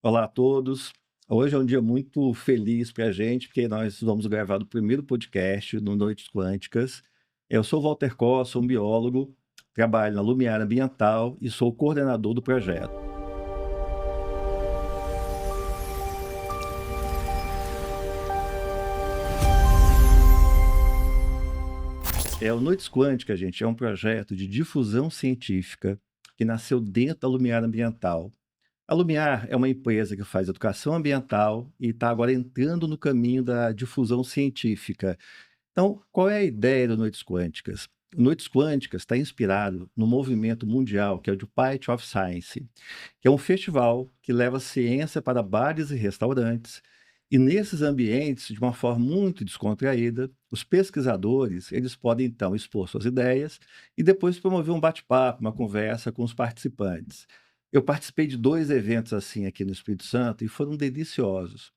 Olá a todos. Hoje é um dia muito feliz para a gente, porque nós vamos gravar o primeiro podcast do Noites Quânticas. Eu sou o Walter Koss, sou um biólogo, trabalho na Lumiar Ambiental e sou o coordenador do projeto. O Noites Quânticas, gente, é um projeto de difusão científica que nasceu dentro da Lumiar Ambiental. A Lumiar é uma empresa que faz educação ambiental e está agora entrando no caminho da difusão científica. Então, qual é a ideia do Noites Quânticas? O Noites Quânticas está inspirado no movimento mundial que é o de Pint of Science, que é um festival que leva ciência para bares e restaurantes. E nesses ambientes, de uma forma muito descontraída, os pesquisadores eles podem então expor suas ideias e depois promover um bate-papo, uma conversa com os participantes. Eu participei de 2 eventos assim aqui no Espírito Santo e foram deliciosos.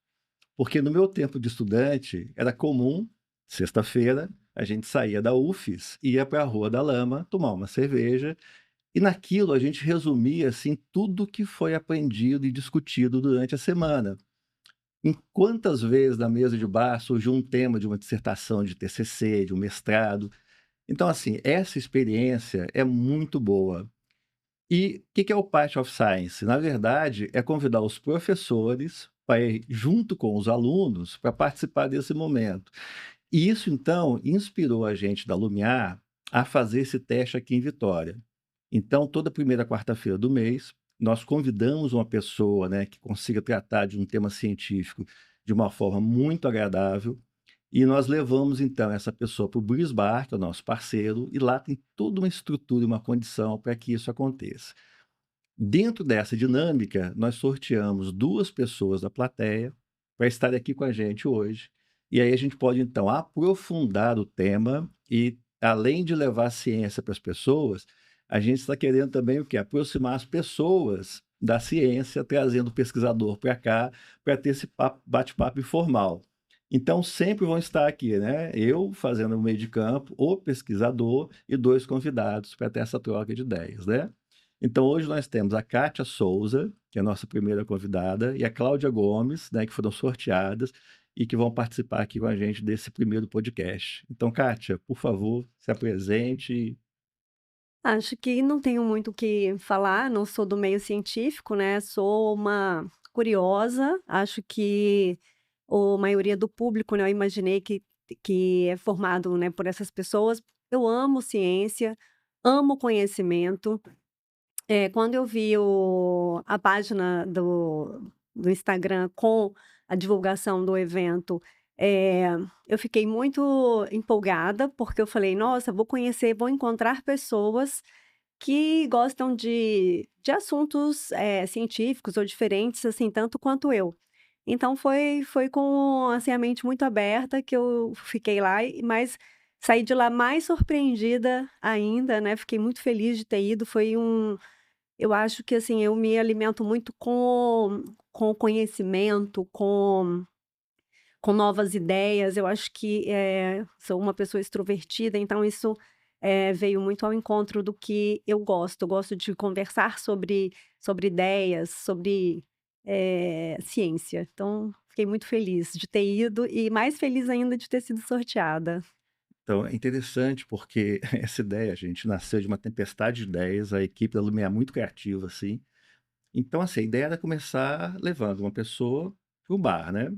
Porque no meu tempo de estudante, era comum, sexta-feira, a gente saía da UFES, ia para a Rua da Lama tomar uma cerveja, e naquilo a gente resumia, assim, tudo que foi aprendido e discutido durante a semana. Em quantas vezes na mesa de bar surgiu um tema de uma dissertação de TCC, de um mestrado. Então, assim, essa experiência é muito boa. E o que é o Part of Science? Na verdade, é convidar os professores para ir junto com os alunos para participar desse momento. E isso, então, inspirou a gente da Lumiar a fazer esse teste aqui em Vitória. Então, toda primeira quarta-feira do mês, nós convidamos uma pessoa, né, que consiga tratar de um tema científico de uma forma muito agradável, e nós levamos, então, essa pessoa para o Breeze Bar, que é o nosso parceiro, e lá tem toda uma estrutura e uma condição para que isso aconteça. Dentro dessa dinâmica, nós sorteamos 2 pessoas da plateia para estar aqui com a gente hoje, e aí a gente pode então aprofundar o tema e, além de levar a ciência para as pessoas, a gente está querendo também o quê? Aproximar as pessoas da ciência, trazendo o pesquisador para cá, para ter esse papo bate-papo informal. Então sempre vão estar aqui, né, eu fazendo o meio de campo, o pesquisador e 2 convidados para ter essa troca de ideias, né. Então hoje nós temos a Kátia Souza, que é a nossa primeira convidada, e a Cláudia Gomes, né, que foram sorteadas e que vão participar aqui com a gente desse primeiro podcast. Então, Kátia, por favor, se apresente. Acho que não tenho muito o que falar, não sou do meio científico, né, sou uma curiosa, acho que a maioria do público, né, eu imaginei que é formado, né, por essas pessoas. Eu amo ciência, amo conhecimento. Quando eu vi a página do Instagram com a divulgação do evento, eh, eu fiquei muito empolgada, porque eu falei: "Nossa, vou conhecer, vou encontrar pessoas que gostam de assuntos, científicos ou diferentes, assim, tanto quanto eu". Então foi com, assim, a mente muito aberta que eu fiquei lá, mas saí de lá mais surpreendida ainda, né, fiquei muito feliz de ter ido, eu acho que, assim, eu me alimento muito com conhecimento, com novas ideias. Eu acho que, sou uma pessoa extrovertida, então isso, veio muito ao encontro do que eu gosto. Eu gosto de conversar sobre ideias, sobre, ciência. Então, fiquei muito feliz de ter ido e mais feliz ainda de ter sido sorteada. Então é interessante porque essa ideia, gente, nasceu de uma tempestade de ideias, a equipe da Lumiar é muito criativa, assim. Então, assim, a ideia era começar levando uma pessoa para o bar, né.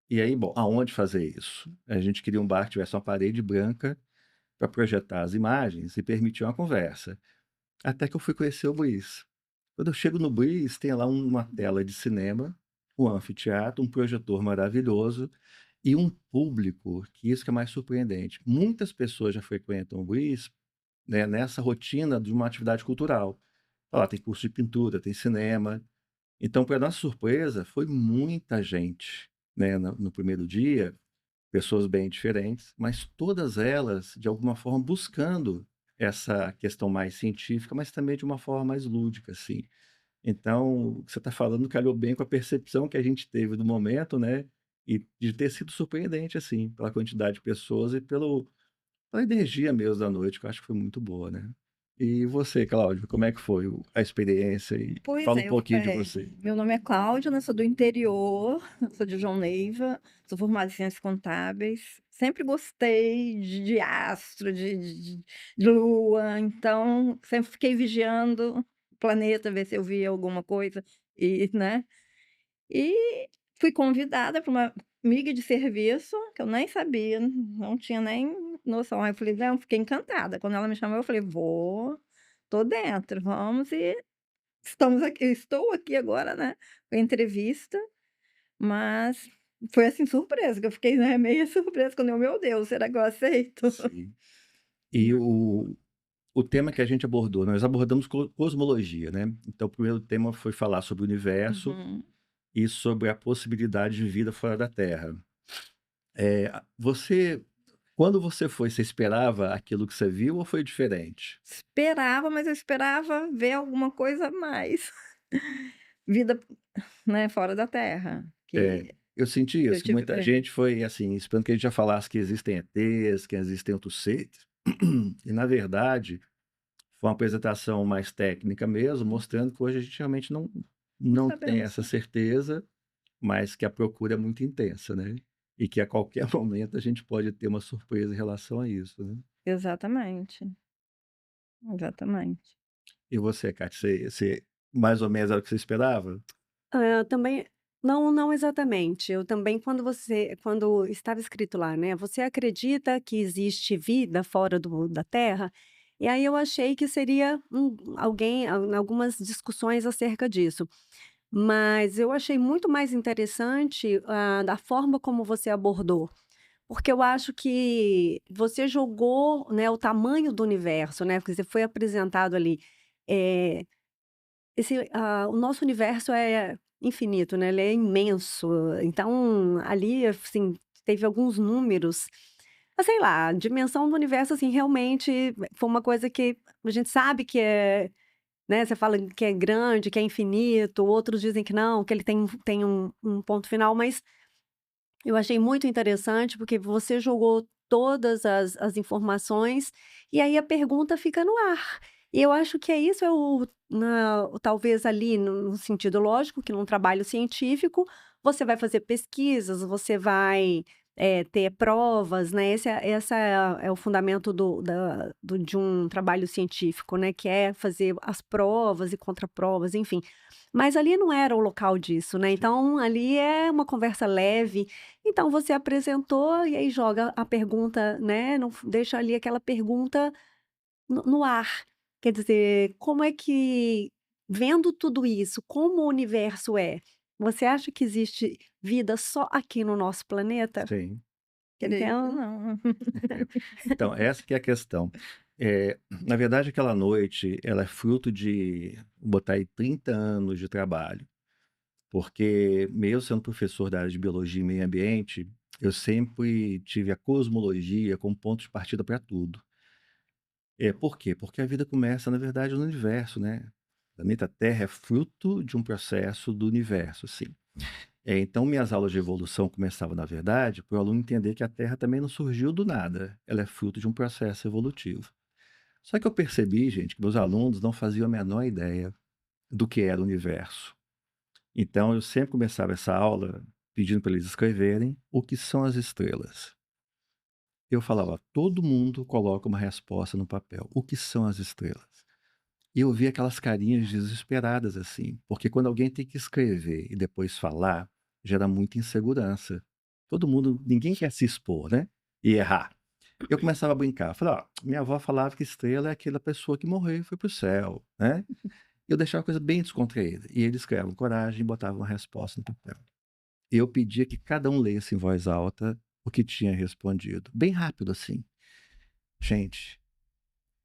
E aí, bom, aonde fazer isso? A gente queria um bar que tivesse uma parede branca para projetar as imagens e permitir uma conversa. Até que eu fui conhecer o Breeze. Quando eu chego no Breeze, tem lá uma tela de cinema, um anfiteatro, um projetor maravilhoso e um público, que isso que é mais surpreendente. Muitas pessoas já frequentam o Breeze, né, nessa rotina de uma atividade cultural. Lá tem curso de pintura, tem cinema. Então, para nossa surpresa, foi muita gente, né, no primeiro dia, pessoas bem diferentes, mas todas elas, de alguma forma, buscando essa questão mais científica, mas também de uma forma mais lúdica, assim. Então, o que você está falando calhou bem com a percepção que a gente teve no momento, né, e de ter sido surpreendente, assim, pela quantidade de pessoas e pela energia mesmo da noite, que eu acho que foi muito boa, né. E você, Cláudio, como é que foi a experiência? E Pois fala um é, pouquinho de você. meu nome é Cláudia, né, sou do interior, sou de João Neiva, sou formada em ciências contábeis. Sempre gostei de astro, de lua, então sempre fiquei vigiando o planeta, ver se eu via alguma coisa e, né, e fui convidada para uma amiga de serviço, que eu nem sabia, não tinha nem noção. Aí eu falei: "Não", fiquei encantada. Quando ela me chamou, eu falei: "Vou, tô dentro, vamos", e estou aqui agora, né, com a entrevista, mas foi, assim, surpresa, que eu fiquei, né, meio surpresa quando eu: "Meu Deus, será que eu aceito?" Sim. E o tema que a gente abordou, nós abordamos cosmologia, né? Então, o primeiro tema foi falar sobre o universo Uhum. e sobre a possibilidade de vida fora da Terra. Você, quando você foi, você esperava aquilo que você viu ou foi diferente? Esperava, mas eu esperava ver alguma coisa a mais. Vida, né, fora da Terra, É, que eu senti eu isso, que tive muita gente foi assim, esperando que a gente já falasse que existem ETs, que existem outros seres. E, na verdade, foi uma apresentação mais técnica mesmo, mostrando que hoje a gente realmente não não tem sabemos, essa né. certeza, mas que a procura é muito intensa, né? E que a qualquer momento a gente pode ter uma surpresa em relação a isso, né? Exatamente, exatamente. E você, Kátia, você mais ou menos era o que você esperava? Também não exatamente. Eu também quando estava escrito lá, né, "Você acredita que existe vida fora da Terra?" E aí eu achei que seria algumas discussões acerca disso. Mas eu achei muito mais interessante, da forma como você abordou, porque eu acho que você jogou, né, o tamanho do universo, né, porque você foi apresentado ali, eh o nosso universo é infinito, né, ele é imenso, então ali, assim, teve alguns números, sei lá, a dimensão do universo, assim, realmente foi uma coisa que a gente sabe que é, né, você fala que é grande, que é infinito, outros dizem que não, que ele tem um ponto final, mas eu achei muito interessante, porque você jogou todas as informações, e aí a pergunta fica no ar. E eu acho que é isso, talvez ali no sentido lógico, que num trabalho científico, você vai fazer pesquisas, você vai, ter provas, né, essa é o fundamento de um trabalho científico, né, que é fazer as provas e contraprovas, enfim. Mas ali não era o local disso, né, Sim. então ali é uma conversa leve, então você apresentou e aí joga a pergunta, né, não deixa ali aquela pergunta no ar. Quer dizer, como é que, vendo tudo isso, como o universo é, você acha que existe vida só aqui no nosso planeta? Sim. Creio que Então não. Então, essa que é a questão. Na verdade, aquela noite, ela é fruto de, botar aí 30 anos de trabalho, porque mesmo sendo professor da área de biologia e meio ambiente, eu sempre tive a cosmologia como ponto de partida para tudo. Por quê? Porque a vida começa, na verdade, no universo, né? O planeta Terra é fruto de um processo do universo, assim. Então, minhas aulas de evolução começavam, na verdade, para o aluno entender que a Terra também não surgiu do nada, ela é fruto de um processo evolutivo. Só que eu percebi, gente, que meus alunos não faziam a menor ideia do que era o universo. Então, eu sempre começava essa aula pedindo para eles escreverem o que são as estrelas. Eu falava, todo mundo coloca uma resposta no papel. O que são as estrelas? E eu vi aquelas carinhas desesperadas assim, porque quando alguém tem que escrever e depois falar, gera muita insegurança. Todo mundo, ninguém quer se expor, né? E errar. Eu começava a brincar, falava, ó, minha avó falava que estrela é aquela pessoa que morreu e foi pro céu, né? Eu deixava a coisa bem descontraída. E eles criavam coragem e botavam uma resposta no papel. Eu pedia que cada um lesse em voz alta o que tinha respondido. Bem rápido assim. Gente,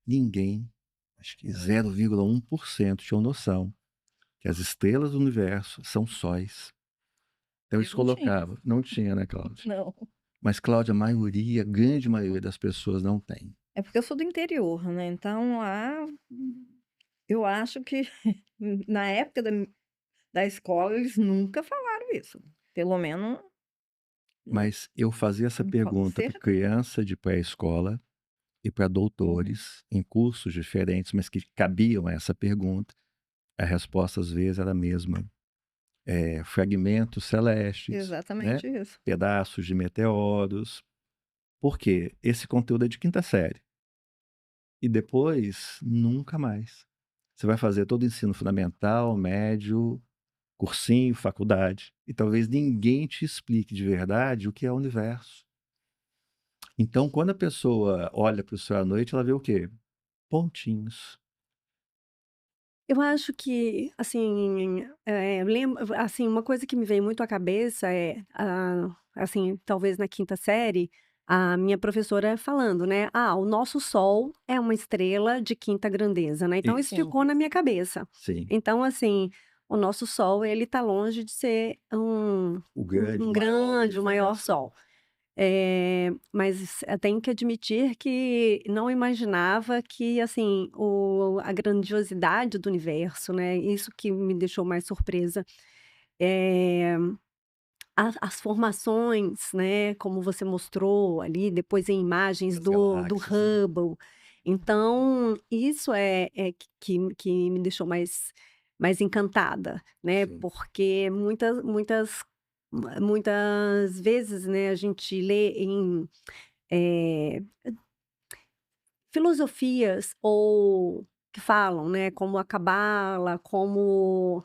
ninguém, acho que 0,1% tinham noção que as estrelas do universo são sóis. Então Eu eles não tinha, colocavam. Não tinha, né, Cláudia? não. Mas, Cláudia, a maioria, a grande maioria das pessoas não tem. É porque eu sou do interior, né, então lá, eu acho que na época da escola eles nunca falaram isso, pelo menos, Mas eu fazia essa com pergunta para certeza. criança de pré-escola e para doutores em cursos diferentes, mas que cabiam a essa pergunta, a resposta às vezes era a mesma. Fragmentos celestes, né? Exatamente isso. Pedaços de meteoros. Por quê? Esse conteúdo é de quinta série. E depois, nunca mais. Você vai fazer todo o ensino fundamental, médio, cursinho, faculdade. E talvez ninguém te explique de verdade o que é o universo. Então, quando a pessoa olha para o céu à noite, ela vê o quê? Pontinhos. Eu acho que, assim, assim, uma coisa que me veio muito à cabeça é, assim, talvez na quinta série, a minha professora falando, né: "Ah, o nosso sol é uma estrela de quinta grandeza", né, então isso Isso. Sim. ficou na minha cabeça. Sim. Então, assim, o nosso sol, ele tá longe de ser um O grande, um o maior. grande, o maior sol. Mas eu tenho que admitir que não imaginava que, assim, a grandiosidade do universo, né, isso que me deixou mais surpresa. Eh, as formações, né, como você mostrou ali, depois em imagens Das do galáxias, né? Hubble. Então, isso é que me deixou mais encantada, né, Sim. porque muitas vezes, né, a gente lê em, eh, filosofias ou que falam, né, como a cabala, como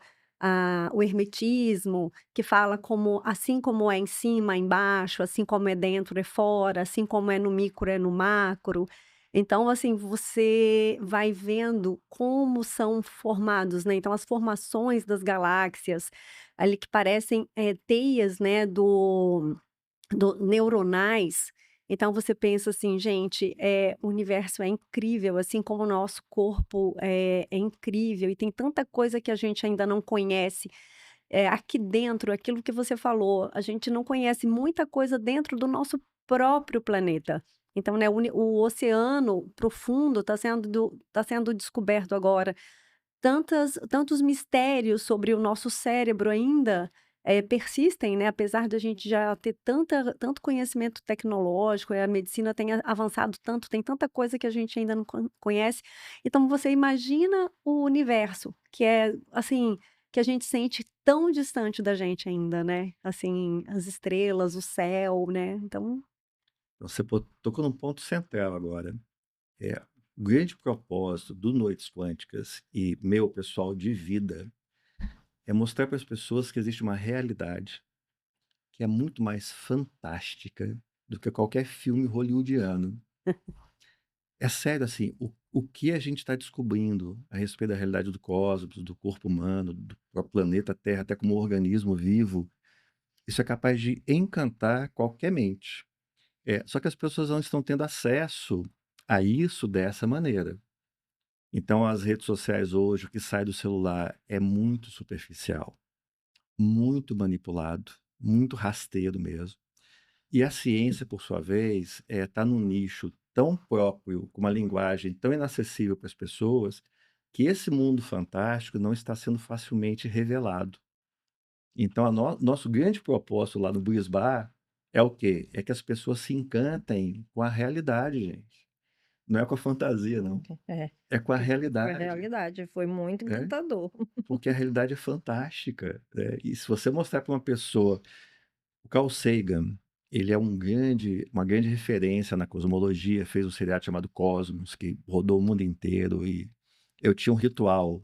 o hermetismo, que fala como assim como é em cima, é embaixo, assim como é dentro, é fora, assim como é no micro, é no macro. Então, assim, você vai vendo como são formados, né, então as formações das galáxias, ali que parecem, teias, né, do neuronais. Então você pensa assim: "Gente, o universo é incrível, assim como o nosso corpo é incrível e tem tanta coisa que a gente ainda não conhece". Aqui dentro, aquilo que você falou, a gente não conhece muita coisa dentro do nosso próprio planeta. Então, né, o oceano profundo está sendo descoberto agora. Tantos mistérios sobre o nosso cérebro ainda, persistem, né, apesar da gente já ter tanto conhecimento tecnológico, a medicina tem avançado tanto, tem tanta coisa que a gente ainda não conhece. Então você imagina o universo, que é, assim, que a gente sente tão distante da gente ainda, né, assim, as estrelas, o céu, né, então Você tocou num ponto central agora. O grande propósito do Noites Quânticas e meu pessoal de vida é mostrar para as pessoas que existe uma realidade que é muito mais fantástica do que qualquer filme hollywoodiano. É sério, assim, o que a gente está descobrindo a respeito da realidade do cosmos, do corpo humano, do próprio planeta Terra, até como organismo vivo, isso é capaz de encantar qualquer mente. Só que as pessoas não estão tendo acesso a isso dessa maneira. Então, as redes sociais hoje, o que sai do celular é muito superficial, muito manipulado, muito rasteiro mesmo. E a ciência, por sua vez, está num nicho tão próprio, com uma linguagem tão inacessível para as pessoas, que esse mundo fantástico não está sendo facilmente revelado. Então, nosso grande propósito lá no Brisbar é o quê? É que as pessoas se encantem com a realidade, gente. Não é com a fantasia, não. É, É com a que foi a realidade. realidade, foi muito Né? encantador. Porque a realidade é fantástica, né? E se você mostrar para uma pessoa, o Carl Sagan, ele é uma grande referência na cosmologia, fez um seriado chamado Cosmos, que rodou o mundo inteiro, e eu tinha um ritual.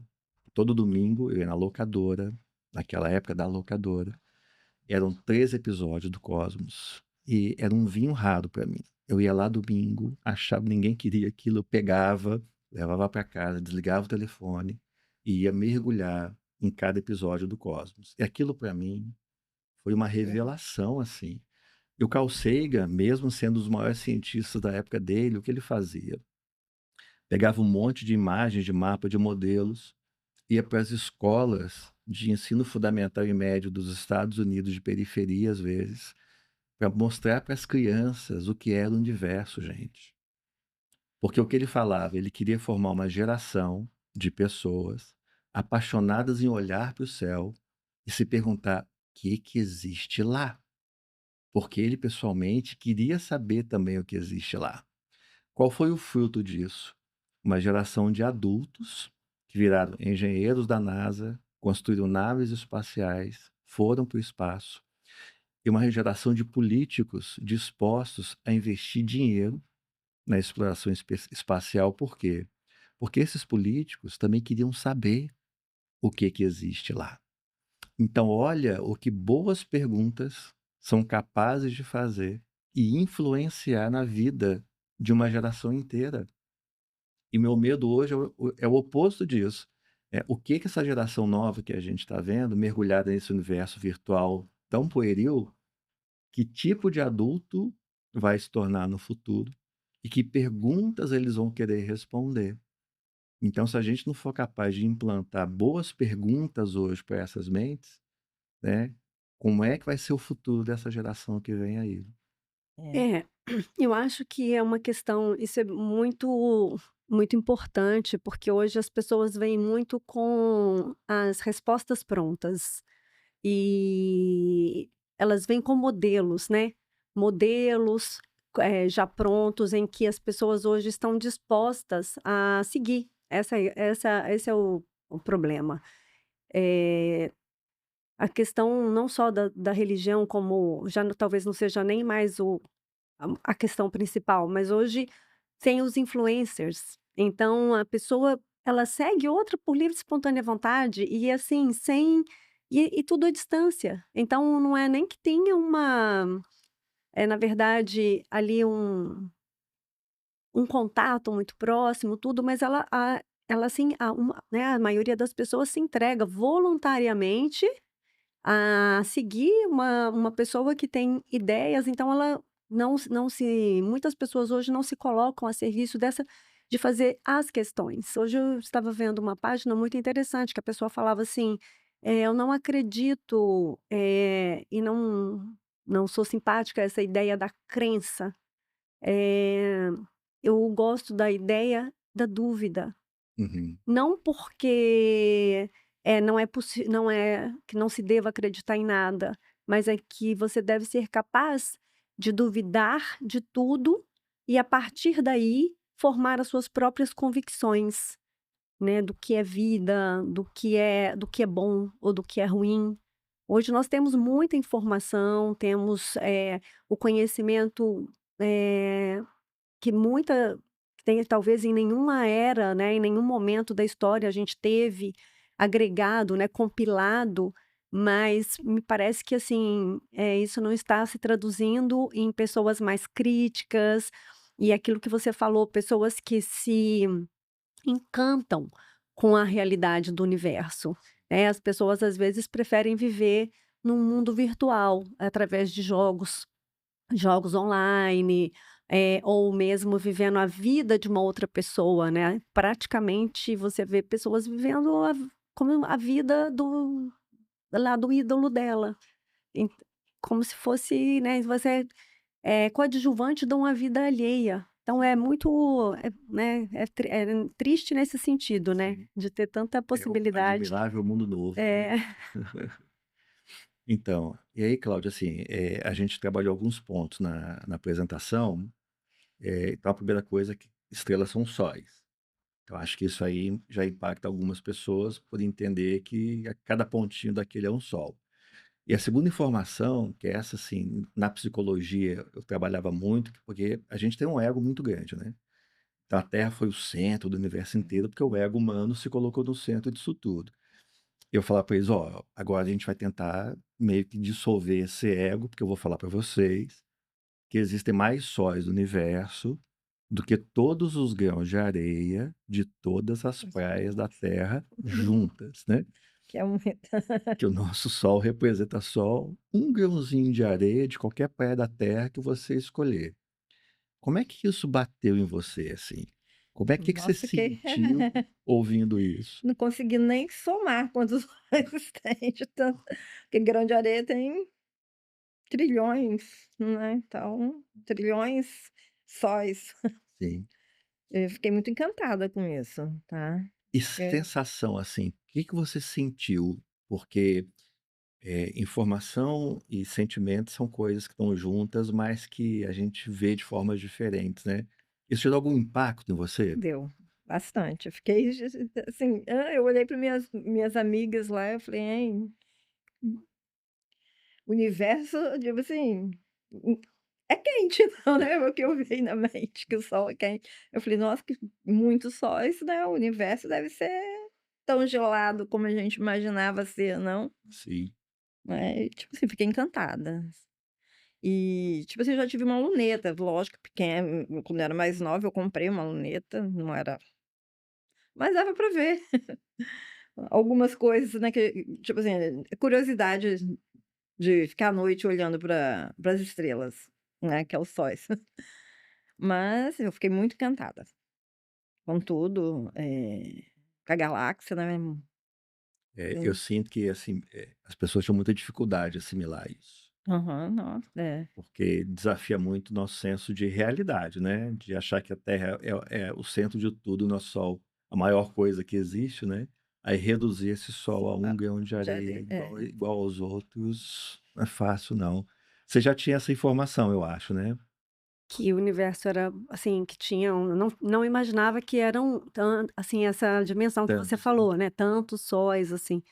Todo domingo eu ia na locadora, naquela época da locadora, eram 3 episódios do Cosmos, e era um vinho raro para mim. Eu ia lá domingo, achava que ninguém queria aquilo, eu pegava, levava para casa, desligava o telefone e ia mergulhar em cada episódio do Cosmos. E aquilo para mim foi uma revelação, assim. E o Carl Sagan, mesmo sendo um dos maiores cientistas da época dele, o que ele fazia? Pegava um monte de imagens, de mapa, de modelos, ia para as escolas de ensino fundamental e médio dos Estados Unidos, de periferia às vezes, para mostrar para as crianças o que era o universo, gente. Porque o que ele falava, ele queria formar uma geração de pessoas apaixonadas em olhar para o céu e se perguntar: o que existe lá? Porque ele pessoalmente queria saber também o que existe lá. Qual foi o fruto disso? Uma geração de adultos que viraram engenheiros da NASA, construíram naves espaciais, foram para o espaço, e uma geração de políticos dispostos a investir dinheiro na exploração espacial. Por quê? Porque esses políticos também queriam saber o que que existe lá. Então, olha o que boas perguntas são capazes de fazer e influenciar na vida de uma geração inteira. E meu medo hoje é o oposto disso. É o que que essa geração nova que a gente está vendo, mergulhada nesse universo virtual tão pueril, que tipo de adulto vai se tornar no futuro e que perguntas eles vão querer responder. Então, se a gente não for capaz de implantar boas perguntas hoje para essas mentes, né, como é que vai ser o futuro dessa geração que vem aí? É. É, eu acho que é uma questão isso é muito importante, porque hoje as pessoas vêm muito com as respostas prontas, e elas vêm com modelos, né, modelos, já prontos em que as pessoas hoje estão dispostas a seguir. Esse é o problema. Eh a questão não só da religião, como já talvez não seja nem mais a questão principal, mas hoje tem os influencers. Então a pessoa, ela segue outra por livre e espontânea vontade e assim, sem e tudo à distância. Então não é nem que tenha na verdade, ali um contato muito próximo, tudo, mas ela assim, a maioria das pessoas se entrega voluntariamente a seguir uma pessoa que tem ideias, então ela não se muitas pessoas hoje não se colocam a serviço dessa de fazer as questões. Hoje eu estava vendo uma página muito interessante que a pessoa falava assim: "Eu não acredito, e não sou simpática a essa ideia da crença. Eh, eu gosto da ideia da dúvida". Uhum, Não porque, não é que não se deva acreditar em nada, mas é que você deve ser capaz de duvidar de tudo e, a partir daí, formar as suas próprias convicções, né, do que é vida, do que é bom ou do que é ruim. Hoje nós temos muita informação, temos, o conhecimento, que muita tem talvez em nenhuma era, né, em nenhum momento da história a gente teve agregado, né, compilado, mas me parece que, assim, isso não está se traduzindo em pessoas mais críticas, e aquilo que você falou, pessoas que se encantam com a realidade do universo, né. As pessoas às vezes preferem viver num mundo virtual, através de jogos online, ou mesmo vivendo a vida de uma outra pessoa, né. Praticamente você vê pessoas vivendo como a vida do ídolo dela, ent como se fosse, né, você é coadjuvante de uma vida alheia. Então é muito, né, é triste nesse sentido, né, sim. de ter tanta É o possibilidade. admirável mundo novo, né. É. Então, e aí, Cláudia, assim, a gente trabalhou alguns pontos na apresentação. Então a primeira coisa é que estrelas são sóis. Então acho que isso aí já impacta algumas pessoas por entender que a cada pontinho daquele é um sol. E a segunda informação, que é essa, assim, na psicologia eu trabalhava muito, porque a gente tem um ego muito grande, né. Então a Terra foi o centro do universo inteiro, porque o ego humano se colocou no centro disso tudo. Eu falava para eles: "Ó, agora a gente vai tentar meio que dissolver esse ego, porque eu vou falar para vocês que existem mais sóis no universo do que todos os grãos de areia de todas as praias da Terra juntas, né. Que é um Que o nosso Sol representa só um grãozinho de areia de qualquer praia da Terra que você escolher. Como é que isso bateu em você, assim? Como é que você nossa, fiquei sentiu ouvindo isso? não consegui nem somar quantos sóis tem de tanto porque Grão de Areia tem trilhões, né, então, trilhões sóis. Sim. Eu fiquei muito encantada com isso, tá. E É. sensação, assim, o que que você sentiu? Porque informação e sentimento são coisas que estão juntas, mas que a gente vê de formas diferentes, né. Isso gerou algum impacto em você? Deu bastante. Eu fiquei assim, eu olhei para minhas amigas lá, eu falei: "Hein, o universo, tipo assim, hum, é quente", não, né, o que eu vi na mente, que o sol é quente. Eu falei: "Nossa, que muitos sóis, né, o universo deve ser tão gelado como a gente imaginava ser, não?". Sim. Né, tipo assim, fiquei encantada. E, tipo assim, eu já tive uma luneta, lógico, pequena, quando eu era mais nova eu comprei uma luneta, não era, mas dava pra ver algumas coisas, né, que tipo assim, curiosidade de ficar à noite olhando para as estrelas, né, que é os sóis. Mas eu fiquei muito encantada com tudo, com a galáxia, né. Eu Sim. sinto que, assim, as pessoas tinham muita dificuldade de assimilar isso, Aham, nossa, é. porque desafia muito o nosso senso de realidade, né, de achar que a Terra é o centro de tudo, o nosso Sol, a maior coisa que existe, né, aí reduzir esse Sol a Ah, um grão de já areia li, é. igual aos outros, não é fácil não. Você já tinha essa informação, eu acho, né? Que o universo era, assim, que tinha não imaginava que eram assim, essa dimensão que você Tantos, né? falou, né, tantos sóis, assim.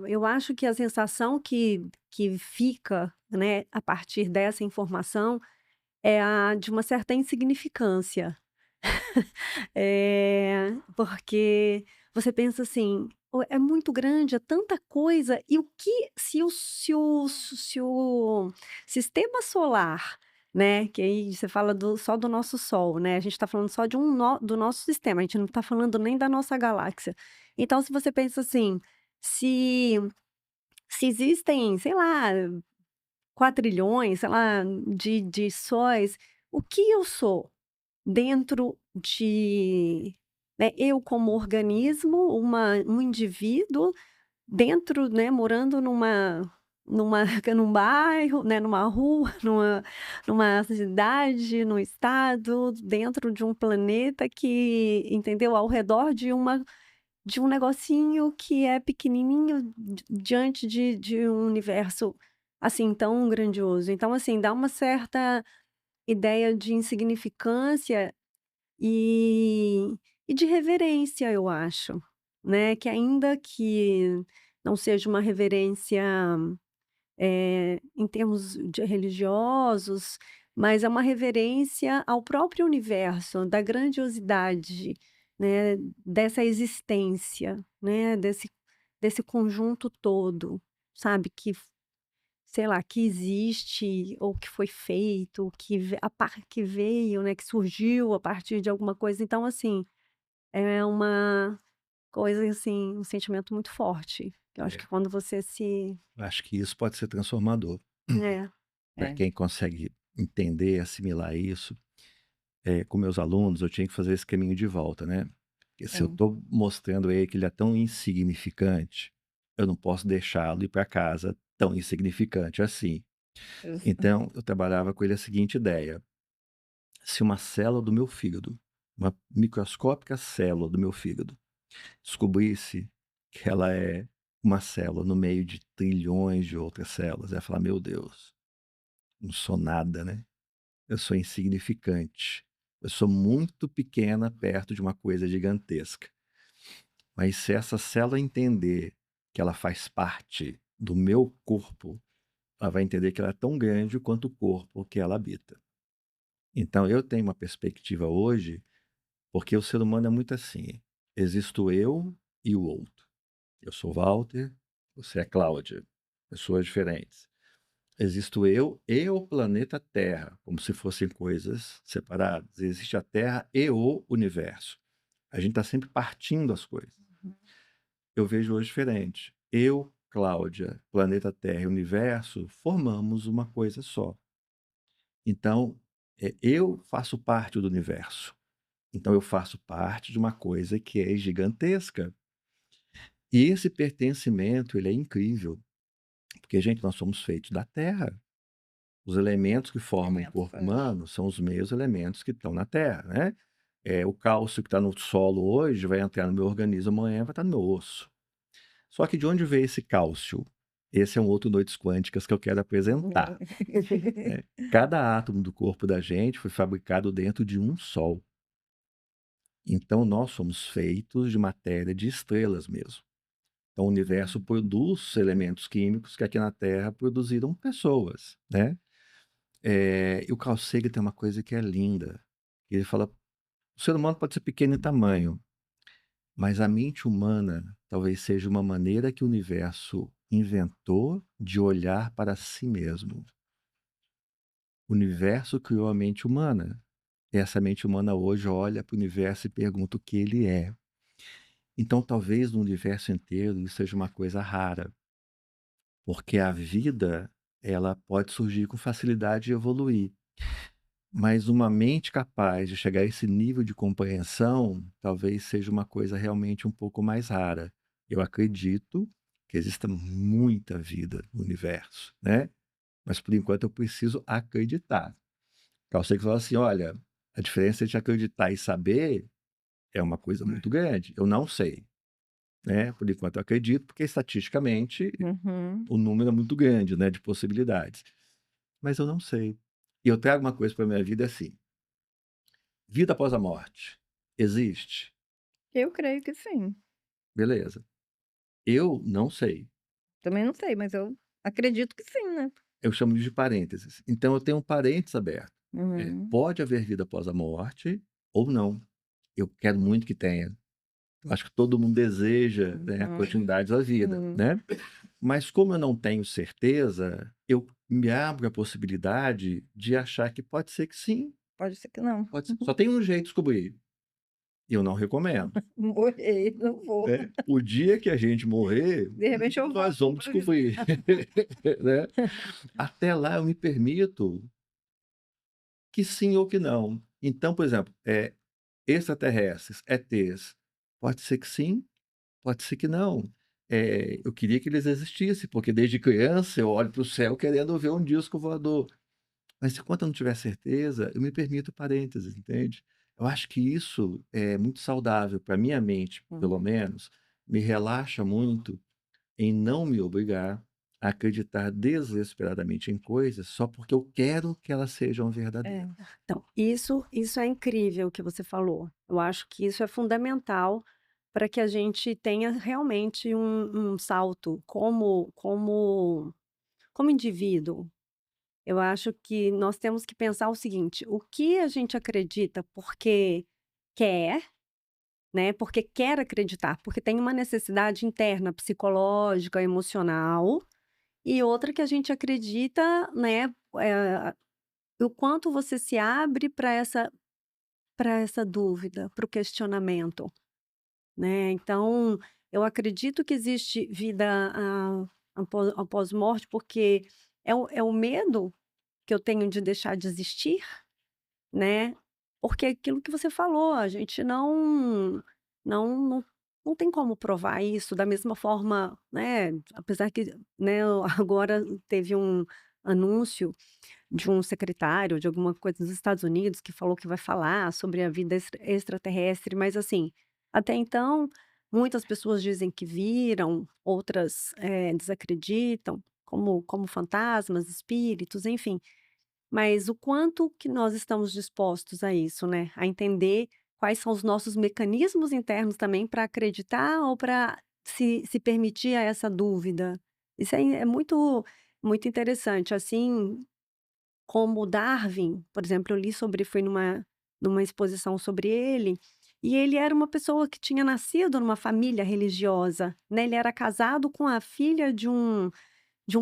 Eu acho que a sensação que fica, né, a partir dessa informação, é a de uma certa insignificância. Porque você pensa assim: "Pô, é muito grande, é tanta coisa, e o que se o sistema solar", né, que aí você fala só do nosso sol, né, a gente está falando só de do nosso sistema, a gente não está falando nem da nossa galáxia. Então se você pensa assim, se se existem, sei lá, quatrilhões, sei lá, de sóis, o que eu sou? Dentro de, né, eu como organismo, um indivíduo dentro, né, morando numa num bairro, né, numa rua, numa cidade, num estado, dentro de um planeta que, entendeu, ao redor de um negocinho que é pequenininho diante de um universo, assim, tão grandioso. Então, assim, dá uma certa ideia de insignificância e e de reverência, eu acho, né, que ainda que não seja uma reverência, em termos de religiosos, mas é uma reverência ao próprio universo, da grandiosidade, né, dessa existência, né, desse conjunto todo, sabe, que sei lá, que existe ou que foi feito, que veio, né, que surgiu a partir de alguma coisa. Então, assim, é uma coisa, assim, um sentimento muito forte. Eu acho É, que quando você se eu acho que isso pode ser transformador é, para É. quem consegue entender, assimilar isso. Com meus alunos, eu tinha que fazer esse caminho de volta, né. Porque se eu Sim. estou mostrando a ele que ele é tão insignificante, eu não posso deixá-lo ir para casa tão insignificante assim. Exa Então, eu trabalhava com ele a seguinte ideia: se uma célula do meu fígado, uma microscópica célula do meu fígado, descobrisse que ela é uma célula no meio de trilhões de outras células, ia falar: "Meu Deus, não sou nada, né? Eu sou insignificante. Eu sou muito pequena perto de uma coisa gigantesca". Mas se essa célula entender que ela faz parte do meu corpo, ela vai entender que ela é tão grande quanto o corpo que ela habita. Então eu tenho uma perspectiva hoje, porque o ser humano é muito assim: existo eu e o outro. Eu sou Walter, você é Cláudia, pessoas diferentes. Existo eu e o planeta Terra, como se fossem coisas separadas. Existe a Terra e o universo. A gente está sempre partindo as coisas. Uhum. Eu vejo hoje diferente. Eu, Cláudia, planeta Terra e universo formamos uma coisa só. Então, eu faço parte do universo. Então, eu faço parte de uma coisa que é gigantesca. E esse pertencimento, ele é incrível, porque, gente, nós somos feitos da Terra. Os elementos que formam o Elemento corpo forte. humano são os mesmos elementos que estão na Terra, né? O cálcio que está no solo hoje vai entrar no meu organismo amanhã, vai estar no meu osso. Só que de onde veio esse cálcio? Esse é um outro Noites Quânticas que eu quero apresentar. Né? Cada átomo do corpo da gente foi fabricado dentro de um sol. Então, nós somos feitos de matéria de estrelas mesmo. Então, o universo produz elementos químicos que aqui na Terra produziram pessoas, né? E o Carl Sagan tem uma coisa que é linda. Ele fala, o ser humano pode ser pequeno em tamanho, mas a mente humana talvez seja uma maneira que o universo inventou de olhar para si mesmo. O universo criou a mente humana. E essa mente humana hoje olha para o universo e pergunta o que ele é. Então, talvez no universo inteiro isso seja uma coisa rara, porque a vida ela pode surgir com facilidade e evoluir. Mas uma mente capaz de chegar a esse nível de compreensão, talvez seja uma coisa realmente um pouco mais rara. Eu acredito que exista muita vida no universo, né? Mas por enquanto eu preciso acreditar. Carl Sagan fala assim, olha, a diferença entre acreditar e saber é uma coisa muito grande. Eu não sei, né? Por enquanto eu acredito, porque estatisticamente Uhum. o número é muito grande, né, de possibilidades. Mas eu não sei. E eu trago uma coisa para minha vida assim, vida após a morte existe? Eu creio que sim. Beleza. Eu não sei. Também não sei, mas eu acredito que sim, né? Eu chamo de parênteses. Então eu tenho um parênteses aberto. Uhum. Pode haver vida após a morte ou não. Eu quero muito que tenha. Eu acho que todo mundo deseja, né, a Uhum. continuidade da vida, Sim. né? Mas como eu não tenho certeza, eu me abro a possibilidade de achar que pode ser que sim, Pode ser que não. pode ser. Só tem um jeito de descobrir. E eu não recomendo. Morrer, não vou. Né? O dia que a gente morrer, De repente eu nós volto vamos pra vida. descobrir. Né? Até lá eu me permito que sim ou que não. Então, por exemplo, extraterrestres, ETs, pode ser que sim, pode ser que não. Eu queria que eles existissem, porque desde criança eu olho para o céu querendo ver um disco voador. Mas enquanto eu não tiver certeza, eu me permito parênteses, entende? Eu acho que isso é muito saudável para minha mente, pelo Uhum. menos, me relaxa muito em não me obrigar a acreditar desesperadamente em coisas só porque eu quero que elas sejam verdadeiras. É. Então, isso é incrível que você falou. Eu acho que isso é fundamental para que a gente tenha realmente um salto como indivíduo. Eu acho que nós temos que pensar o seguinte: o que a gente acredita porque quer, né, porque quer acreditar, porque tem uma necessidade interna, psicológica, emocional, e outra que a gente acredita, né, o quanto você se abre para essa dúvida, para o questionamento, né. Então, eu acredito que existe vida, após morte, porque é o medo que eu tenho de deixar de existir, né, porque é aquilo que você falou, a gente não não tem como provar isso da mesma forma, né, apesar que, né, agora teve um anúncio de um secretário de alguma coisa dos Estados Unidos que falou que vai falar sobre a vida extraterrestre, mas assim, até então, muitas pessoas dizem que viram, outras, desacreditam, como fantasmas, espíritos, enfim. Mas o quanto que nós estamos dispostos a isso, né, a entender quais são os nossos mecanismos internos também para acreditar ou para se permitir a essa dúvida. Isso aí é muito interessante, assim como Darwin, por exemplo, eu li sobre fui numa exposição sobre ele, e ele era uma pessoa que tinha nascido numa família religiosa, né, ele era casado com a filha de um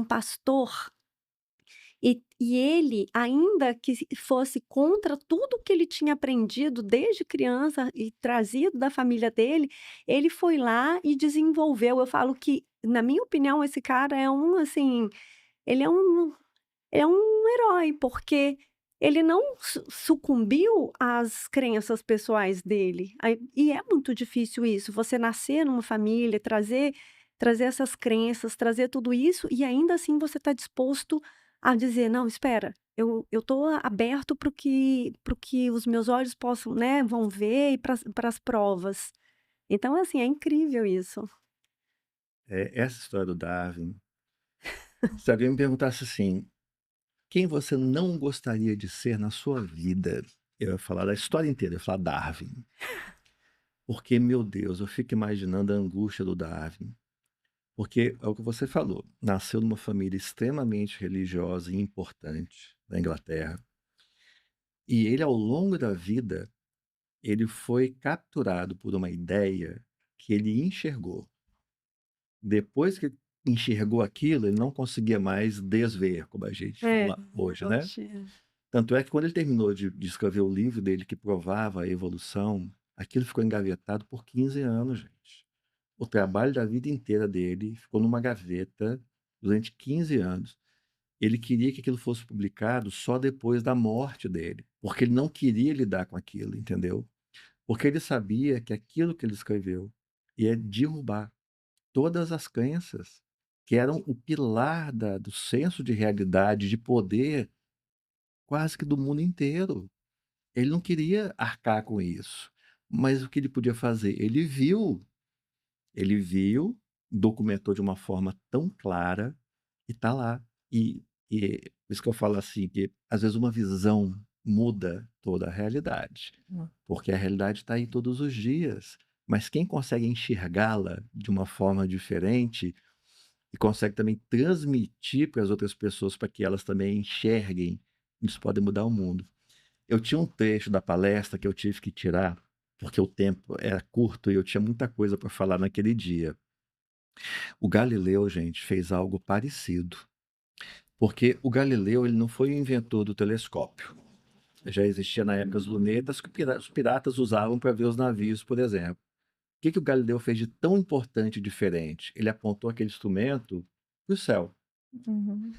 pastor, e ele, ainda que fosse contra tudo que ele tinha aprendido desde criança e trazido da família dele, ele foi lá e desenvolveu. Eu falo que, na minha opinião, esse cara é assim, ele é um herói, porque ele não sucumbiu às crenças pessoais dele. E é muito difícil isso, você nascer numa família, trazer essas crenças, trazer tudo isso, e ainda assim você está disposto a dizer: "Não, espera, eu estou aberto para o que os meus olhos possam, né, vão ver e para as provas". Então, assim, é incrível isso. Essa história do Darwin Se alguém me perguntasse assim, quem você não gostaria de ser na sua vida? Eu ia falar da história inteira, eu ia falar Darwin. Porque, meu Deus, eu fico imaginando a angústia do Darwin. Porque é o que você falou, nasceu numa família extremamente religiosa e importante da Inglaterra. E ele, ao longo da vida, ele foi capturado por uma ideia que ele enxergou. Depois que enxergou aquilo, ele não conseguia mais desver, como a gente É, fala hoje, né? hoje é. Tanto é que quando ele terminou de escrever o livro dele que provava a evolução, aquilo ficou engavetado por 15 anos, gente. O trabalho da vida inteira dele ficou numa gaveta durante 15 anos. Ele queria que aquilo fosse publicado só depois da morte dele, porque ele não queria lidar com aquilo, entendeu? Porque ele sabia que aquilo que ele escreveu ia derrubar todas as crenças que eram o pilar do senso de realidade, de poder, quase que do mundo inteiro. Ele não queria arcar com isso. Mas o que ele podia fazer? Ele viu, documentou de uma forma tão clara e está lá. E por isso que eu falo assim, que às vezes uma visão muda toda a realidade, Hum. porque a realidade está aí todos os dias. Mas quem consegue enxergá-la de uma forma diferente e consegue também transmitir para as outras pessoas para que elas também enxerguem, isso pode mudar o mundo. Eu tinha um trecho da palestra que eu tive que tirar, porque o tempo era curto e eu tinha muita coisa para falar naquele dia. O Galileu, gente, fez algo parecido, porque o Galileu ele não foi o inventor do telescópio. Já existia na época as lunetas que os piratas usavam para ver os navios, por exemplo. O que o Galileu fez de tão importante e diferente? Ele apontou aquele instrumento para o céu. Uhum.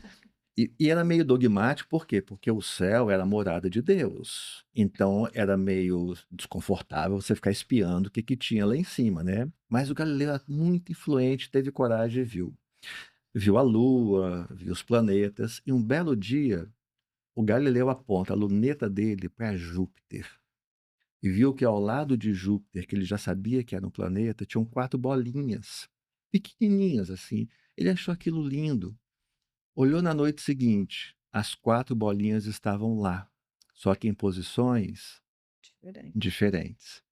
E era meio dogmático, por quê? Porque o céu era a morada de Deus. Então era meio desconfortável você ficar espiando o que tinha lá em cima, né? Mas o Galileu era muito influente, teve coragem e viu. Viu a Lua, viu os planetas, e um belo dia o Galileu aponta a luneta dele para Júpiter. E viu que ao lado de Júpiter, que ele já sabia que era um planeta, tinham 4 bolinhas, pequenininhas assim. Ele achou aquilo lindo. Olhou na noite seguinte, as 4 bolinhas estavam lá, só que em posições Diferente. diferentes.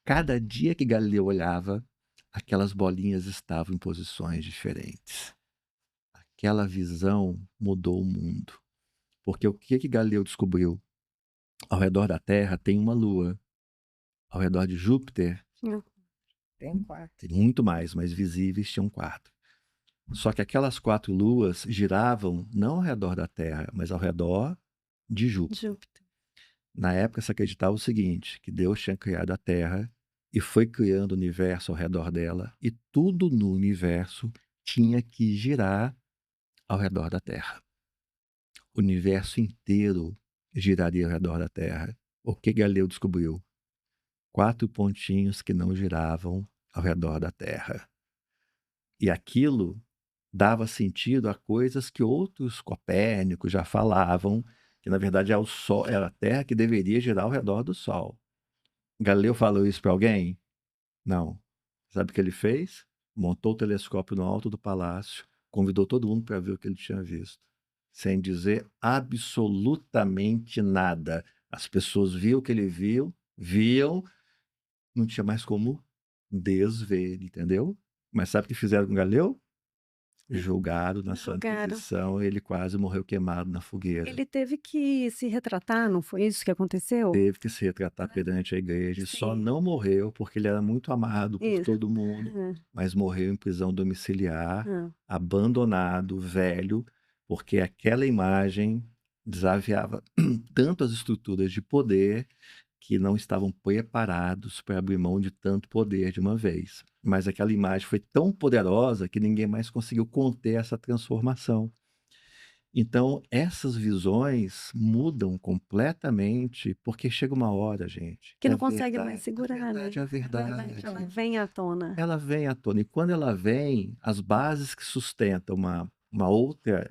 Cada dia que Galileu olhava, aquelas bolinhas estavam em posições diferentes. Aquela visão mudou o mundo. Porque o que Galileu descobriu? Ao redor da Terra tem uma lua. Ao redor de Júpiter, Tinha Tem 4. tem muito mais, mas visíveis tinham 4. Só que aquelas 4 luas giravam não ao redor da Terra, mas ao redor de Júpiter. Júpiter. Na época se acreditava o seguinte, que Deus tinha criado a Terra e foi criando o universo ao redor dela, e tudo no universo tinha que girar ao redor da Terra. O universo inteiro giraria ao redor da Terra. O que Galileu descobriu? 4 pontinhos que não giravam ao redor da Terra. E aquilo dava sentido a coisas que outros Copérnicos já falavam, que na verdade é o Sol, era a Terra que deveria girar ao redor do Sol. Galileu falou isso para alguém? Não. Sabe o que ele fez? Montou o telescópio no alto do palácio, convidou todo mundo para ver o que ele tinha visto, sem dizer absolutamente nada. As pessoas viam o que ele viam, não tinha mais como desver, entendeu? Mas sabe o que fizeram com Galileu? Julgado na Santa Julgaram. Inquisição, ele quase morreu queimado na fogueira. Ele teve que se retratar, não foi isso que aconteceu? Teve que se retratar perante a igreja, e só Sim. não morreu porque ele era muito amado por Isso. todo mundo, mas morreu em prisão domiciliar, Ah. abandonado, velho, porque aquela imagem desafiava tanto as estruturas de poder que não estavam preparados para abrir mão de tanto poder de uma vez. Mas aquela imagem foi tão poderosa que ninguém mais conseguiu conter essa transformação. Então, essas visões mudam completamente, porque chega uma hora, gente, Que que não a consegue mais verdade, a segurar, né? verdade é a A verdade, verdade. ela vem à tona. Ela vem à tona. E quando ela vem, as bases que sustentam uma outra.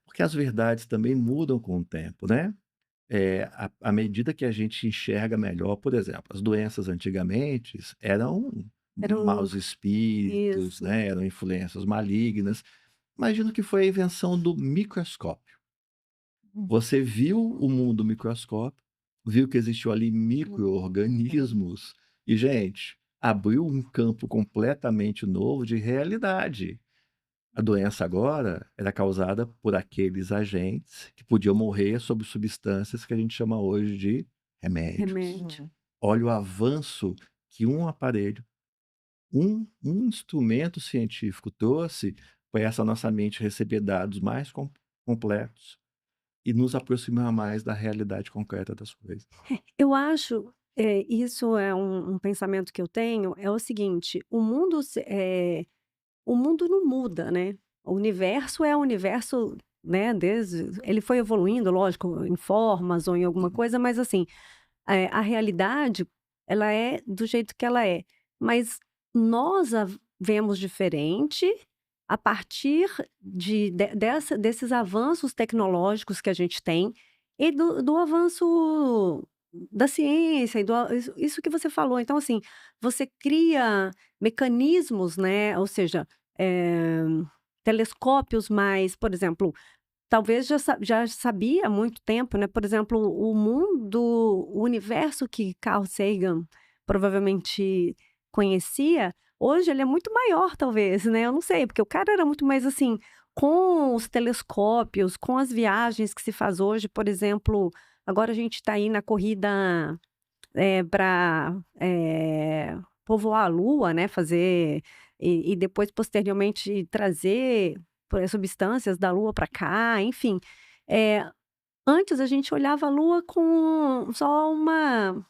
Porque as verdades também mudam com o tempo, né? À medida que a gente enxerga melhor, por exemplo, as doenças antigamente eram Era um... maus espíritos, Isso. né? Eram influências malignas. Imagina que foi a invenção do microscópio. Hum. Você viu o mundo do microscópio, viu que existiu ali micro-organismos e, gente, abriu um campo completamente novo de realidade. A doença agora era causada por aqueles agentes que podiam morrer sob substâncias que a gente chama hoje de remédios. Remédio. Hum. Olha o avanço que um aparelho, um instrumento científico trouxe para essa nossa mente receber dados mais completos e nos aproximar mais da realidade concreta das coisas. Eu acho, isso é um pensamento que eu tenho, é o seguinte, o mundo não muda, né, o universo é o universo, né, desde ele foi evoluindo, lógico, em formas ou em alguma coisa, mas assim, a realidade, ela é do jeito que ela é, mas nós a vemos diferente a partir desses avanços tecnológicos que a gente tem e do avanço da ciência e isso que você falou. Então, assim, você cria mecanismos, né, ou seja, eh, telescópios mais, por exemplo, talvez já sabia há muito tempo, né, por exemplo, o universo que Carl Sagan provavelmente conhecia, hoje ele é muito maior talvez, né, eu não sei, porque o cara era muito mais, assim, com os telescópios, com as viagens que se faz hoje, por exemplo, agora a gente está aí na corrida, para povoar a Lua, né, fazer e depois posteriormente trazer substâncias da Lua para cá, enfim. Eh, Antes a gente olhava a Lua com só uma,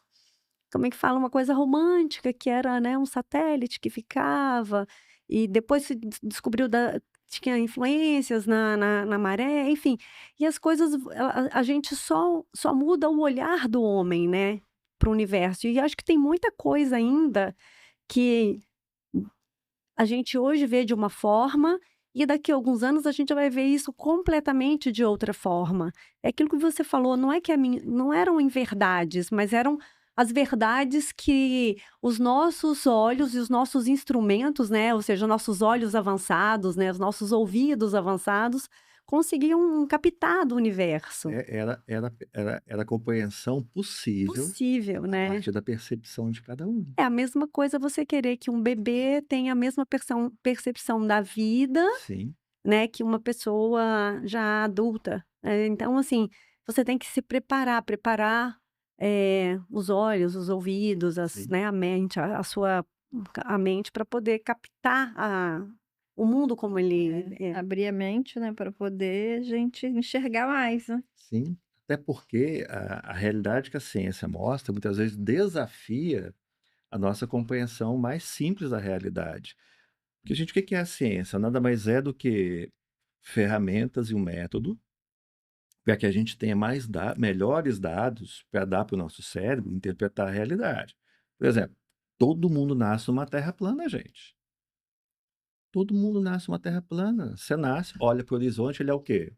como é que fala? Uma coisa romântica, que era, né, um satélite que ficava, e depois se descobriu tinha influências na maré, enfim. E as coisas, a gente só muda o olhar do homem, né, para o universo. E acho que tem muita coisa ainda que a gente hoje vê de uma forma e daqui a alguns anos a gente vai ver isso completamente de outra forma. É aquilo que você falou, não é que não eram inverdades, mas eram as verdades que os nossos olhos e os nossos instrumentos, né, ou seja, nossos olhos avançados, né, os nossos ouvidos avançados, conseguiam captar do universo. Era a compreensão possível Possível, a né? partir da percepção de cada um. É a mesma coisa você querer que um bebê tenha a mesma percepção da vida, Sim, né, que uma pessoa já adulta. Então, assim, você tem que se preparar, os olhos, os ouvidos, sim. né, a mente, a mente para poder captar o mundo como ele é. Abrir a mente, né, para poder a gente enxergar mais, né. Sim, até porque a realidade que a ciência mostra muitas vezes desafia a nossa compreensão mais simples da realidade. Porque, gente, o que que é a ciência? Nada mais é do que ferramentas e um método para que a gente tenha melhores dados para dar para o nosso cérebro interpretar a realidade. Por exemplo, todo mundo nasce numa terra plana, gente. Todo mundo nasce numa terra plana. Você nasce, olha para o horizonte, ele é o quê?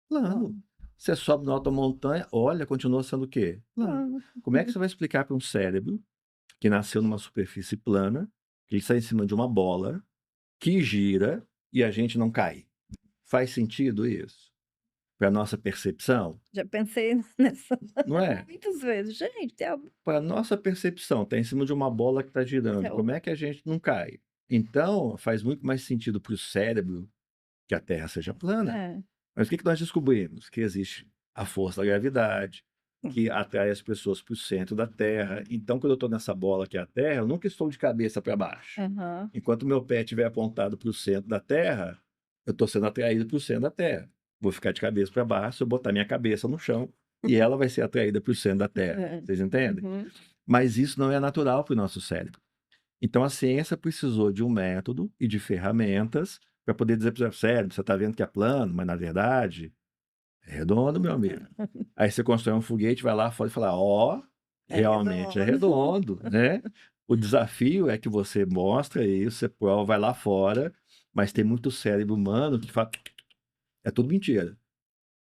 Plano. Plano, Você sobe na alta montanha, olha, continua sendo o quê? Plano. plano. Como é que você vai explicar para um cérebro que nasceu numa superfície plana, que ele está em cima de uma bola, que gira e a gente não cai? Faz sentido isso? Para a nossa percepção? Já pensei nessa Não é? muitas vezes. Gente, Para a nossa percepção, está em cima de uma bola que está girando. céu. Como é que a gente não cai? Então, faz muito mais sentido para o cérebro que a Terra seja plana. É. Mas o que que nós descobrimos? Que existe a força da gravidade, que atrai as pessoas para o centro da Terra. Então, quando eu estou nessa bola que é a Terra, eu nunca estou de cabeça para baixo. Aham. Enquanto o meu pé estiver apontado para o centro da Terra, eu estou sendo atraído para o centro da Terra. Vou ficar de cabeça para baixo, eu botar minha cabeça no chão e ela vai ser atraída para o centro da Terra. É. Vocês entendem? Uhum. Mas isso não é natural para o nosso cérebro. Então a ciência precisou de um método e de ferramentas para poder dizer para o seu cérebro, você está vendo que é plano, mas na verdade é redondo, meu amigo. Aí você constrói um foguete, vai lá fora e fala, ó, É realmente é redondo. redondo, né? O desafio é que você mostra isso, você prova, vai lá fora, mas tem muito cérebro humano que fala, é tudo mentira.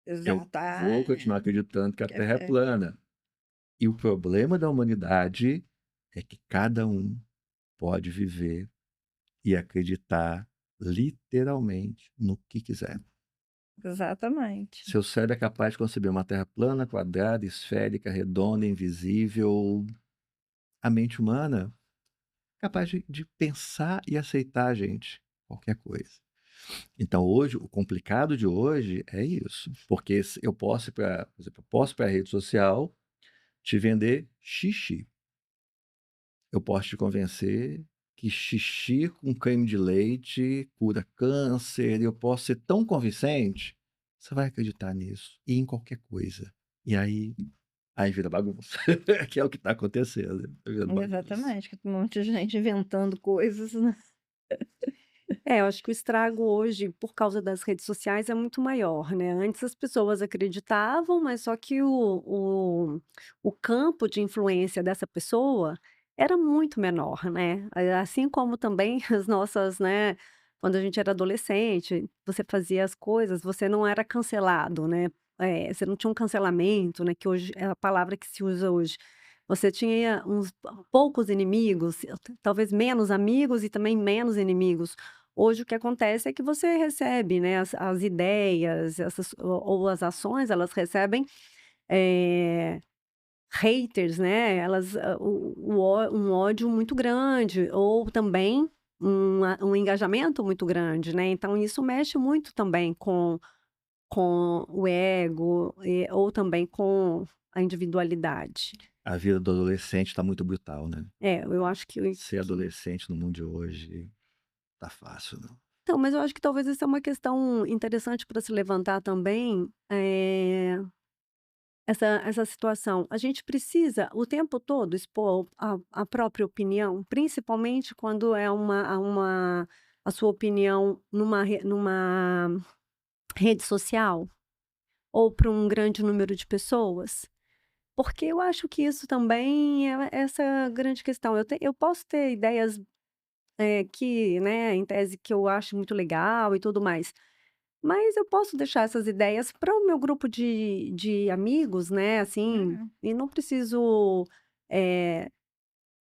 Eu Já tá. vou continuar acreditando que a Que Terra é é plana. E o problema da humanidade é que cada um pode viver e acreditar literalmente no que quiser. Exatamente. Seu cérebro é capaz de conceber uma terra plana, quadrada, esférica, redonda, invisível. A mente humana é capaz de pensar e aceitar, gente, qualquer coisa. Então hoje, o complicado de hoje é isso, porque se eu posso ir pra por exemplo, eu posso ir pra rede social te vender xixi. Eu posso te convencer que xixi com creme de leite cura câncer, e eu posso ser tão convincente, você vai acreditar nisso, e em qualquer coisa. E aí vira bagunça, que é o que está acontecendo, tá virando bagunça. Exatamente, que tem um monte de gente inventando coisas, né. É, eu acho que o estrago hoje, por causa das redes sociais, é muito maior, né. Antes as pessoas acreditavam, mas só que o campo de influência dessa pessoa era muito menor, né. Assim como também as nossas, né, quando a gente era adolescente, você fazia as coisas, você não era cancelado, né, você não tinha um cancelamento, né, que hoje é a palavra que se usa hoje. Você tinha uns poucos inimigos, talvez menos amigos e também menos inimigos. Hoje o que acontece é que você recebe, né, as ideias, essas ou as ações, elas recebem, eh, haters, né, elas um ódio muito grande ou também um engajamento muito grande, né, então isso mexe muito também com o ego, ou também com a individualidade. A vida do adolescente está muito brutal, né. É, eu acho Ser que adolescente no mundo de hoje tá fácil não. então, mas eu acho que talvez isso é uma questão interessante para se levantar também, essa situação. A gente precisa o tempo todo expor a própria opinião, principalmente quando é a sua opinião numa rede social ou para um grande número de pessoas? Porque eu acho que isso também é essa grande questão. Eu posso ter ideias, que, né, em tese que eu acho muito legal e tudo mais. Mas eu posso deixar essas ideias para o meu grupo de amigos, né, assim, É. e não preciso, eh,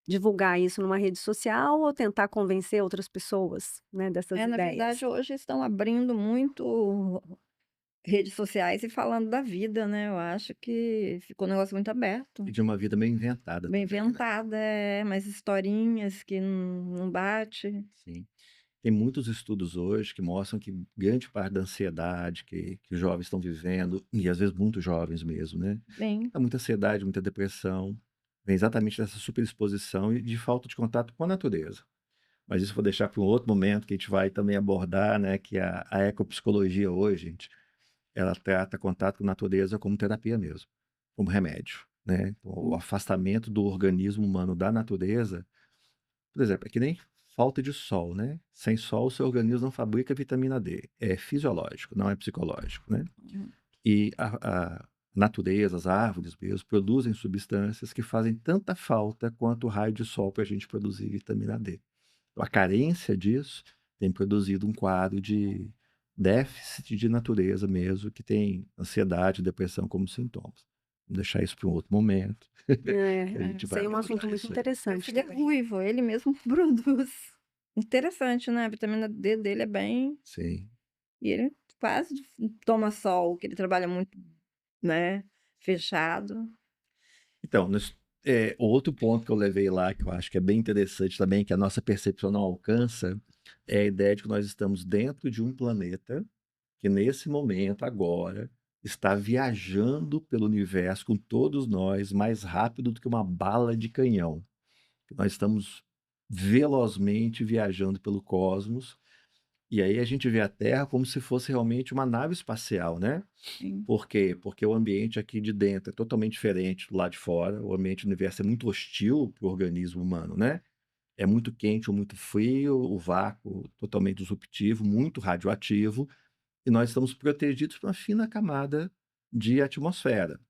divulgar isso numa rede social ou tentar convencer outras pessoas, né, dessas É, na ideias. verdade, hoje estão abrindo muito redes sociais e falando da vida, né, eu acho que ficou um negócio muito aberto. E de uma vida meio inventada Bem também, né. inventada, mais historinhas que não bate. Sim. Tem muitos estudos hoje que mostram que grande parte da ansiedade que os jovens estão vivendo, e às vezes muito jovens mesmo, né, Bem, é muita ansiedade, muita depressão, vem exatamente dessa superexposição e de falta de contato com a natureza. Mas isso eu vou deixar para um outro momento que a gente vai também abordar, né, que a ecopsicologia hoje, gente, ela trata contato com a natureza como terapia mesmo, como remédio, né. Então, o afastamento do organismo humano da natureza, por exemplo, é que nem falta de sol, né. Sem sol, o seu organismo não fabrica vitamina D. É fisiológico, não é psicológico, né. uhum. E a natureza, as árvores mesmo, produzem substâncias que fazem tanta falta quanto o raio de sol para a gente produzir vitamina D. Então, a carência disso tem produzido um quadro de déficit de natureza mesmo, que tem ansiedade e depressão como sintomas. Vamos deixar isso para um outro momento, que a gente Isso vai aí é um assunto abordar muito isso aí. Meu interessante filho é também. ruivo, ele mesmo produz. Interessante, né, a vitamina D dele é bem Sim. e ele quase toma sol, que ele trabalha muito, né, fechado. Então, outro ponto que eu levei lá, que eu acho que é bem interessante também, que a nossa percepção não alcança, é a ideia de que nós estamos dentro de um planeta que, nesse momento, agora, está viajando pelo universo com todos nós mais rápido do que uma bala de canhão. Nós estamos velozmente viajando pelo cosmos, e aí a gente vê a Terra como se fosse realmente uma nave espacial, né? Sim. Por quê? Porque o ambiente aqui de dentro é totalmente diferente do lado de fora. O ambiente do universo é muito hostil para o organismo humano, né? É muito quente ou muito frio, o vácuo totalmente disruptivo, muito radioativo, e nós estamos protegidos por uma fina camada de atmosfera.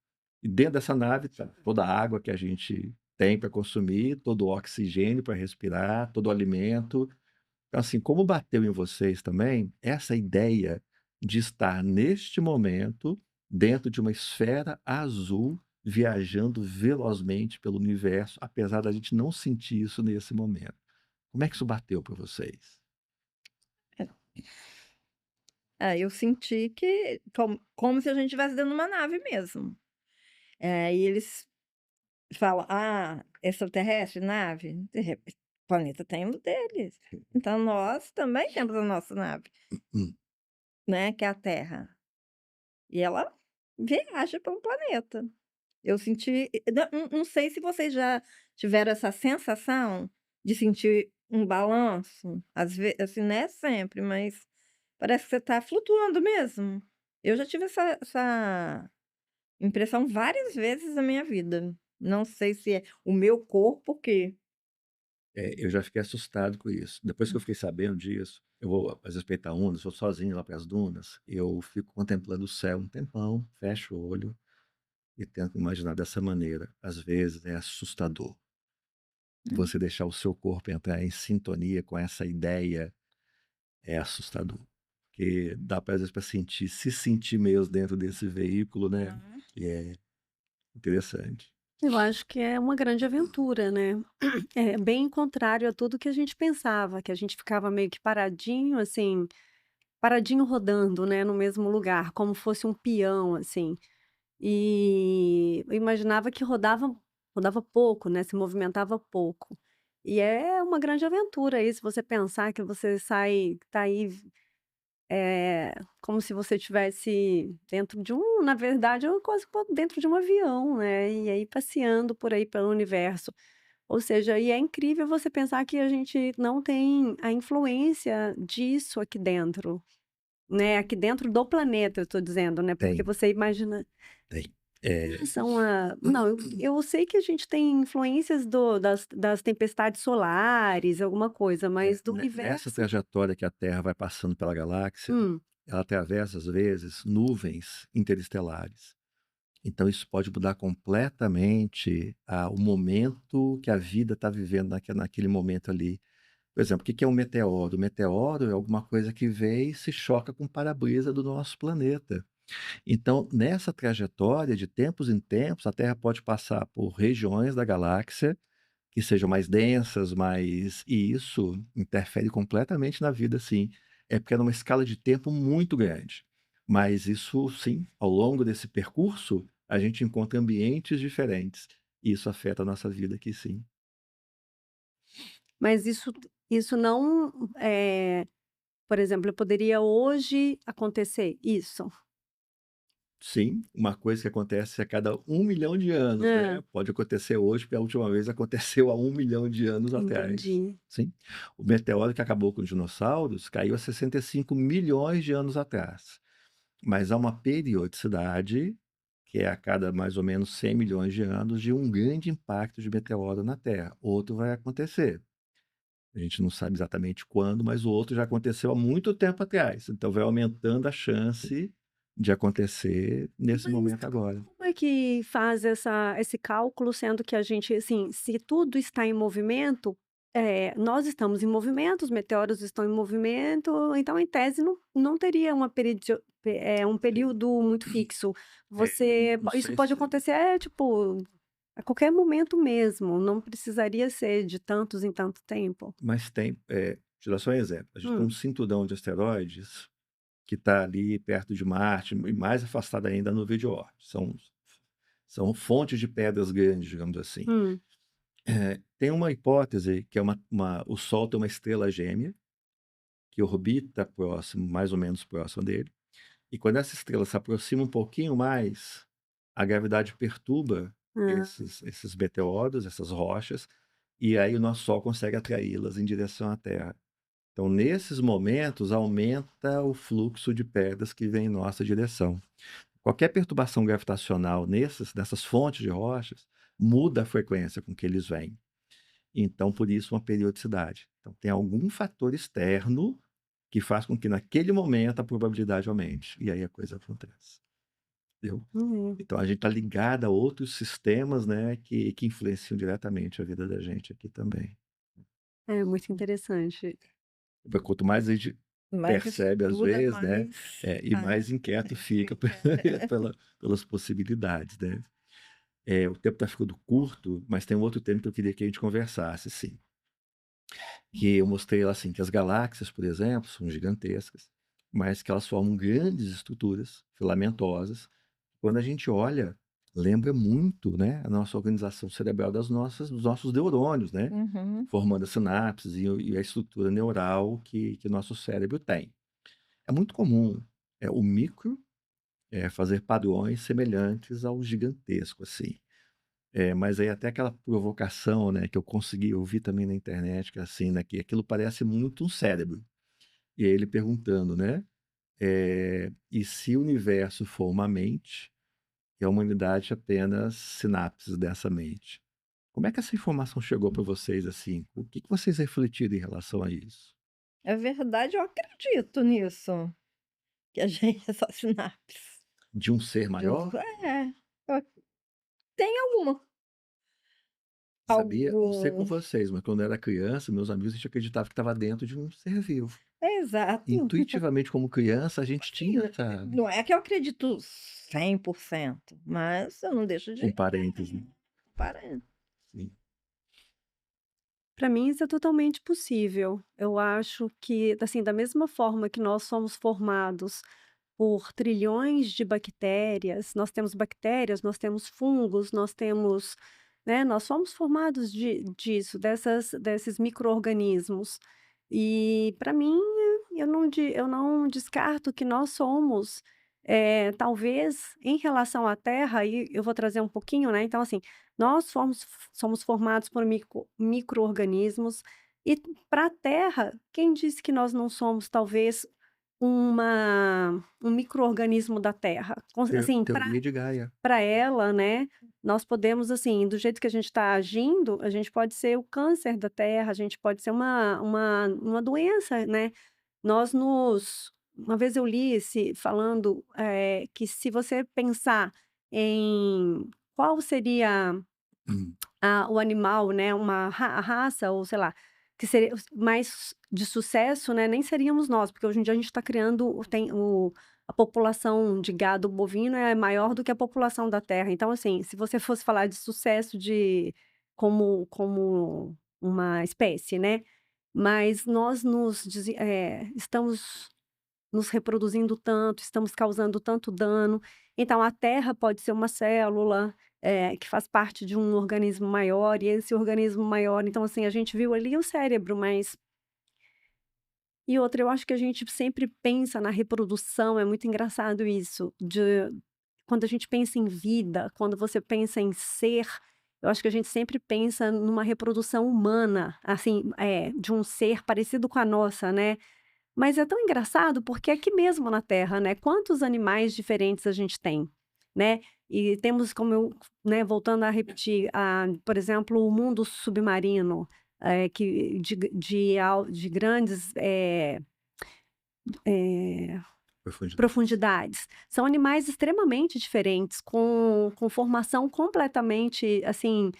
E dentro dessa nave tá toda a água que a gente tem para consumir, todo o oxigênio para respirar, todo o alimento. Então, assim, como bateu em vocês também, essa ideia de estar neste momento dentro de uma esfera azul, viajando velozmente pelo universo, apesar da gente não sentir isso nesse momento. Como é que isso bateu para vocês? Eu senti que como se a gente estivesse dentro de uma nave mesmo. E eles falam: "Ah, extraterrestre, nave", o planeta tem o deles. Então nós também temos a nossa nave, Hum. né, que é a Terra. E ela viaja pelo planeta. Eu senti não sei se vocês já tiveram essa sensação de sentir um balanço, às vezes assim, não é sempre, mas parece que você está flutuando mesmo. Eu já tive essa impressão várias vezes na minha vida. Não sei se é o meu corpo que Eu já fiquei assustado com isso. Depois que eu fiquei sabendo disso, eu vou às vezes peitar ondas, vou sozinho lá para as dunas, eu fico contemplando o céu um tempão, fecho o olho e tento imaginar dessa maneira. Às vezes é assustador você deixar o seu corpo entrar em sintonia com essa ideia, é assustador. Porque dá para às vezes para sentir, se sentir mesmo dentro desse veículo, né? Uhum. E é interessante. Eu acho que é uma grande aventura, né. É bem contrário a tudo que a gente pensava, que a gente ficava meio que paradinho, assim, paradinho rodando, né, no mesmo lugar, como fosse um peão, assim. E eu imaginava que rodava pouco, né, se movimentava pouco. E é uma grande aventura aí, se você pensar que você tá aí, como se você estivesse dentro de na verdade, é quase como dentro de um avião, né, e aí passeando por aí pelo universo. Ou seja, e é incrível você pensar que a gente não tem a influência disso aqui dentro, né, aqui dentro do planeta eu estou dizendo, né, porque Tem, você imagina tem. com relação a não, eu sei que a gente tem influências das tempestades solares, alguma coisa, mas do Nessa universo. trajetória que a Terra vai passando pela galáxia, Hum, ela atravessa, às vezes, nuvens interestelares. Então, isso pode mudar completamente o momento que a vida está vivendo naquele momento ali. Por exemplo, o que que é um meteoro? O meteoro é alguma coisa que vem e se choca com o para-brisa do nosso planeta. Então, nessa trajetória, de tempos em tempos, a Terra pode passar por regiões da galáxia que sejam mais densas, e isso interfere completamente na vida, sim. É porque é numa escala de tempo muito grande. Mas isso, sim, ao longo desse percurso, a gente encontra ambientes diferentes. E isso afeta a nossa vida aqui, sim. mas isso não, por exemplo, poderia hoje acontecer isso? Sim, uma coisa que acontece a cada 1 milhão de anos, né? Hã, Pode acontecer hoje, porque a última vez aconteceu há 1 milhão de anos atrás. entendi. Sim. O meteoro que acabou com os dinossauros caiu há 65 milhões de anos atrás. Mas há uma periodicidade, que é a cada mais ou menos 100 milhões de anos, de um grande impacto de meteoro na Terra. Outro vai acontecer. A gente não sabe exatamente quando, mas o outro já aconteceu há muito tempo atrás. Então vai aumentando a chance de acontecer nesse Mas momento agora. como é que faz esse cálculo, sendo que a gente, assim, se tudo está em movimento, nós estamos em movimento, os meteoros estão em movimento, então em tese não teria um período muito fixo. Não Isso sei pode se. acontecer, tipo, a qualquer momento mesmo, não precisaria ser de tantos em tanto tempo. Mas tem. Te dar só um exemplo. A gente tem um Hum, cinturão de asteroides que está ali perto de Marte e mais afastado ainda no nuvem de Oort. São fontes de pedras grandes, digamos assim. hum, Tem uma hipótese que é o Sol tem uma estrela gêmea que orbita próximo, mais ou menos próximo dele, e quando essa estrela se aproxima um pouquinho mais, a gravidade perturba hã. esses meteoros, essas rochas, e aí o nosso Sol consegue atraí-las em direção à Terra. Então, nesses momentos, aumenta o fluxo de pedras que vem em nossa direção. Qualquer perturbação gravitacional nessas fontes de rochas muda a frequência com que eles vêm. Então, por isso, uma periodicidade. Então, tem algum fator externo que faz com que, naquele momento, a probabilidade aumente. E aí a coisa acontece. Entendeu? Uhum. Então, a gente está ligado a outros sistemas, né, que influenciam diretamente a vida da gente aqui também. É muito interessante. Quanto mais a gente Mais percebe, às estuda, vezes, né, mais e mais inquieto fica fica. pelas possibilidades, né? O tempo está ficando curto, mas tem um outro tema que eu queria que a gente conversasse, sim. que eu mostrei lá assim, que as galáxias, por exemplo, são gigantescas, mas que elas formam grandes estruturas filamentosas. Quando a gente olha, lembra muito, né, a nossa organização cerebral dos nossos neurônios, né, Uhum. formando as sinapses e a estrutura neural que o nosso cérebro tem. É muito comum, o micro, fazer padrões semelhantes ao gigantesco, assim. Mas aí até aquela provocação, né, que eu consegui ouvir também na internet, que é assim, né, que aquilo parece muito um cérebro. E aí ele perguntando, né, e se o universo for uma mente e a humanidade apenas sinapses dessa mente? Como é que essa informação chegou para vocês assim? O que que vocês refletiram em relação a isso? É verdade, eu acredito nisso, que a gente é só sinapse De um ser de um maior? é, eu tem Sabia? Não sei com algum vocês, mas quando eu era criança, meus amigos, a gente acreditava que estava dentro de um ser vivo. exato. Intuitivamente, como criança, a gente tinha N essa não é que eu acredito 100%, mas eu não deixo um de parêntese, né? parar. Sim. Para mim isso é totalmente possível. Eu acho que, assim, da mesma forma que nós somos formados por trilhões de bactérias, nós temos fungos, nós temos, né, nós somos formados disso, desses micro-organismos. E para mim, eu não descarto que nós somos, talvez em relação à Terra, aí eu vou trazer um pouquinho, né, então assim, nós somos formados por micro-organismos, e para a Terra, quem disse que nós não somos talvez um micro-organismo da Terra? Assim, Teoria de Gaia. para ela, né, nós podemos, assim, do jeito que a gente está agindo, a gente pode ser o câncer da Terra, a gente pode ser uma doença, né. Nós nos Uma vez eu li falando, que se você pensar em qual seria Hum. o animal, né, a raça ou sei lá, que seria mais de sucesso, né, nem seríamos nós, porque hoje em dia a gente está criando a população de gado bovino é maior do que a população da terra. Então, assim, se você fosse falar de sucesso como uma espécie, né, mas nós estamos nos reproduzindo tanto, estamos causando tanto dano. Então a terra pode ser uma célula, que faz parte de um organismo maior, e esse organismo maior, então assim, a gente viu ali o cérebro, mas e outra, eu acho que a gente sempre pensa na reprodução, é muito engraçado isso, quando a gente pensa em vida, quando você pensa em ser, eu acho que a gente sempre pensa numa reprodução humana, assim, de um ser parecido com a nossa, né. Mas é tão engraçado, porque aqui mesmo na Terra, né, quantos animais diferentes a gente tem, né. E temos como eu, né, voltando a repetir, por exemplo, o mundo submarino, que de grandes, eh, Profundidade. profundidades. São animais extremamente diferentes, com formação completamente, assim,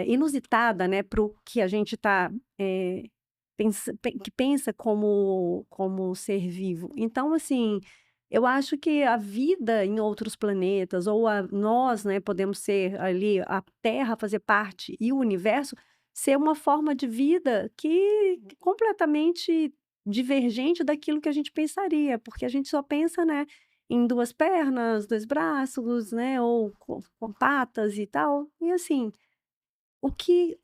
inusitada, né, para o que a gente está, que pensa como ser vivo. Então, assim, eu acho que a vida em outros planetas ou nós, né, podemos ser ali a Terra fazer parte e o universo ser uma forma de vida que completamente divergente daquilo que a gente pensaria, porque a gente só pensa, né, em 2 pernas, 2 braços, né, ou com patas e tal. E assim, o que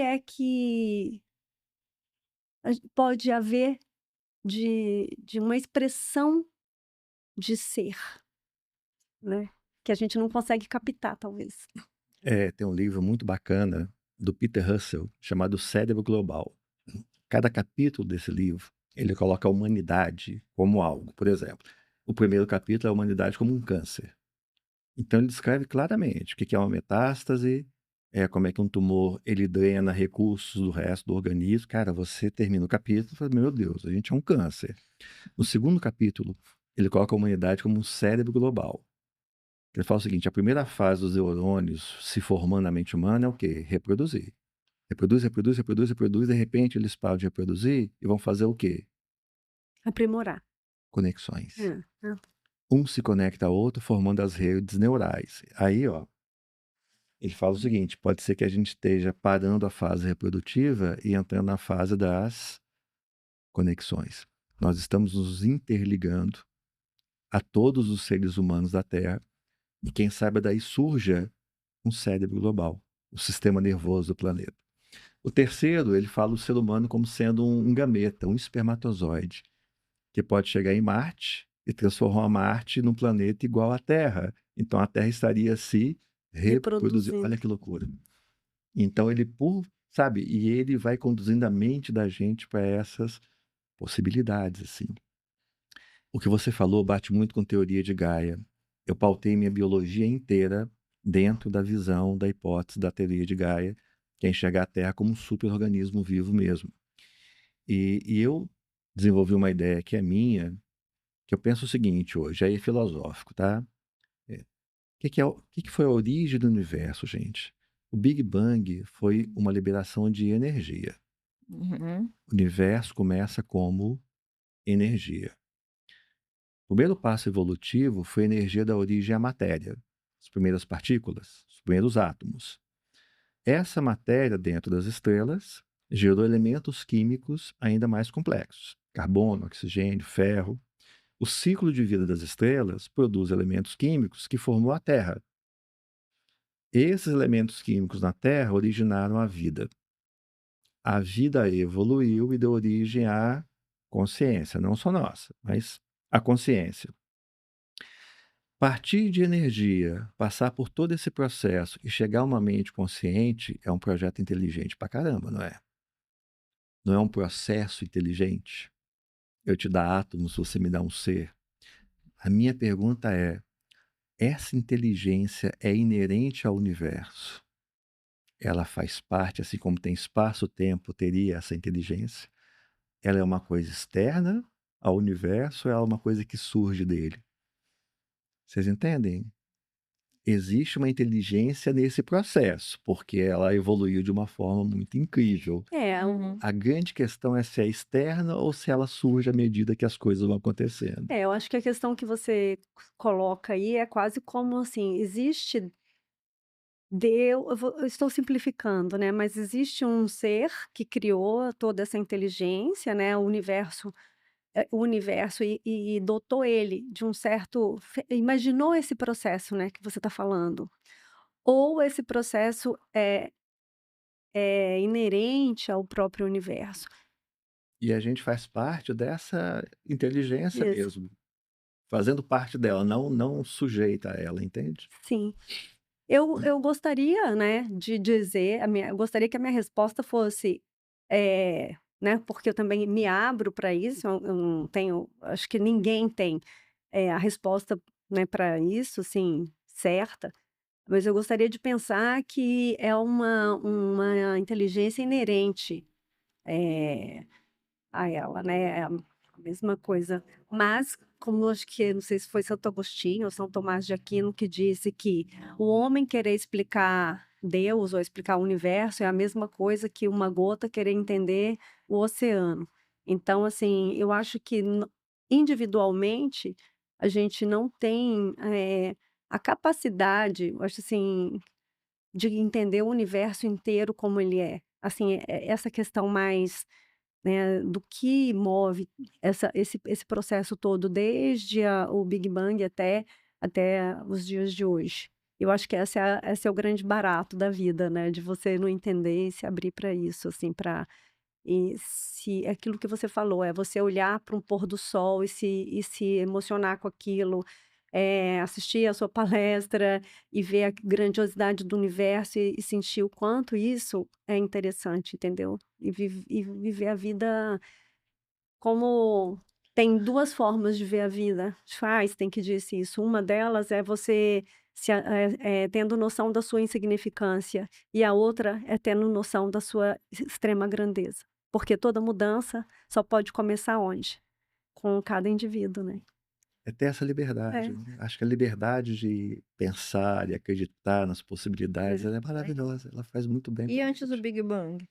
é que pode haver de uma expressão de ser, né, que a gente não consegue captar talvez. Tem um livro muito bacana do Peter Russell chamado Cérebro Global. Cada capítulo desse livro, ele coloca a humanidade como algo. Por exemplo, o primeiro capítulo é a humanidade como um câncer. Então ele descreve claramente o que que é uma metástase, como é que um tumor ele drena recursos do resto do organismo. Cara, você termina o capítulo e fala, meu Deus, a gente é um câncer. No segundo capítulo, ele coloca a humanidade como um cérebro global. Ele fala o seguinte: a primeira fase dos neurônios se formando na mente humana é o quê? Reproduzir. Reproduz, reproduz, reproduz, reproduz, de repente eles param de reproduzir e vão fazer o quê? Aprimorar. Conexões. É, é. Um se conecta ao outro formando as redes neurais. Aí, ó, Ele fala o seguinte: pode ser que a gente esteja parando a fase reprodutiva e entrando na fase das conexões. Nós estamos nos interligando a todos os seres humanos da Terra, e quem sabe daí surja um cérebro global, o sistema nervoso do planeta. O terceiro, ele fala o ser humano como sendo um gameta, um espermatozoide, que pode chegar em Marte e transformar Marte num planeta igual à Terra. Então a Terra estaria se reproduzindo. Reproduzindo. Olha que loucura. Então ele, sabe, e ele vai conduzindo a mente da gente para essas possibilidades, assim. O que você falou bate muito com teoria de Gaia. Eu pautei minha biologia inteira dentro da visão da hipótese da teoria de Gaia, que é enxergar a Terra como um super-organismo vivo mesmo. E eu desenvolvi uma ideia que é minha, que eu penso o seguinte hoje, aí é filosófico, tá? É, que foi a origem do universo, gente? O Big Bang foi uma liberação de energia. Uhum. O universo começa como energia. O primeiro passo evolutivo foi a energia da origem à matéria, as primeiras partículas, os primeiros átomos. Essa matéria dentro das estrelas gerou elementos químicos ainda mais complexos: carbono, oxigênio, ferro. O ciclo de vida das estrelas produz elementos químicos que formou a Terra. Esses elementos químicos na Terra originaram a vida. A vida evoluiu e deu origem à consciência, não só nossa, mas a consciência. Partir de energia, passar por todo esse processo e chegar a uma mente consciente é um projeto inteligente pra caramba, não é? Não é um processo inteligente? Eu te dar átomos, você me dá um ser. A minha pergunta é: essa inteligência é inerente ao universo? Ela faz parte, assim como tem espaço-tempo, teria essa inteligência? Ela é uma coisa externa ao universo ou ela é uma coisa que surge dele? Vocês entendem? Existe uma inteligência nesse processo, porque ela evoluiu de uma forma muito incrível. É, Uhum. A grande questão é se é externa ou se ela surge à medida que as coisas vão acontecendo. eu acho que a questão que você coloca aí é quase como assim, existe eu estou simplificando, né, mas existe um ser que criou toda essa inteligência, né, o universo e dotou ele de um certo imaginou esse processo, né, que você está falando. Ou esse processo é inerente ao próprio universo. E a gente faz parte dessa inteligência Isso, mesmo, fazendo parte dela, não sujeita a ela, entende? sim. Eu gostaria, né, de dizer eu gostaria que a minha resposta fosse, né, porque eu também me abro para isso, eu não tenho acho que ninguém tem, a resposta, né, para isso, assim, certa, mas eu gostaria de pensar que é uma inteligência inerente, eh a ela, né, é a mesma coisa. Mas, como eu acho que não sei se foi Santo Agostinho ou São Tomás de Aquino que disse que o homem querer explicar Deus ou explicar o universo é a mesma coisa que uma gota querer entender o oceano. Então, assim, eu acho que individualmente a gente não tem, a capacidade, eu acho assim, de entender o universo inteiro como ele é. Assim, essa questão mais, né, do que move esse processo todo desde o Big Bang até os dias de hoje. Eu acho que esse é o grande barato da vida, né, de você não entender e se abrir para isso, assim, para e se é aquilo que você falou, é você olhar para um pôr do sol e se emocionar com aquilo, assistir a sua palestra e ver a grandiosidade do universo e sentir o quanto isso é interessante, entendeu? E viver a vida como tem 2 formas de ver a vida. Einstein que disse isso, uma delas é você tendo noção da sua insignificância, e a outra é tendo noção da sua extrema grandeza. Porque toda mudança só pode começar onde? Com cada indivíduo, né. É ter essa liberdade, É, né? Acho que a liberdade de pensar e acreditar nas possibilidades, é. ela é maravilhosa, ela faz muito bem E pra antes do gente. Big Bang,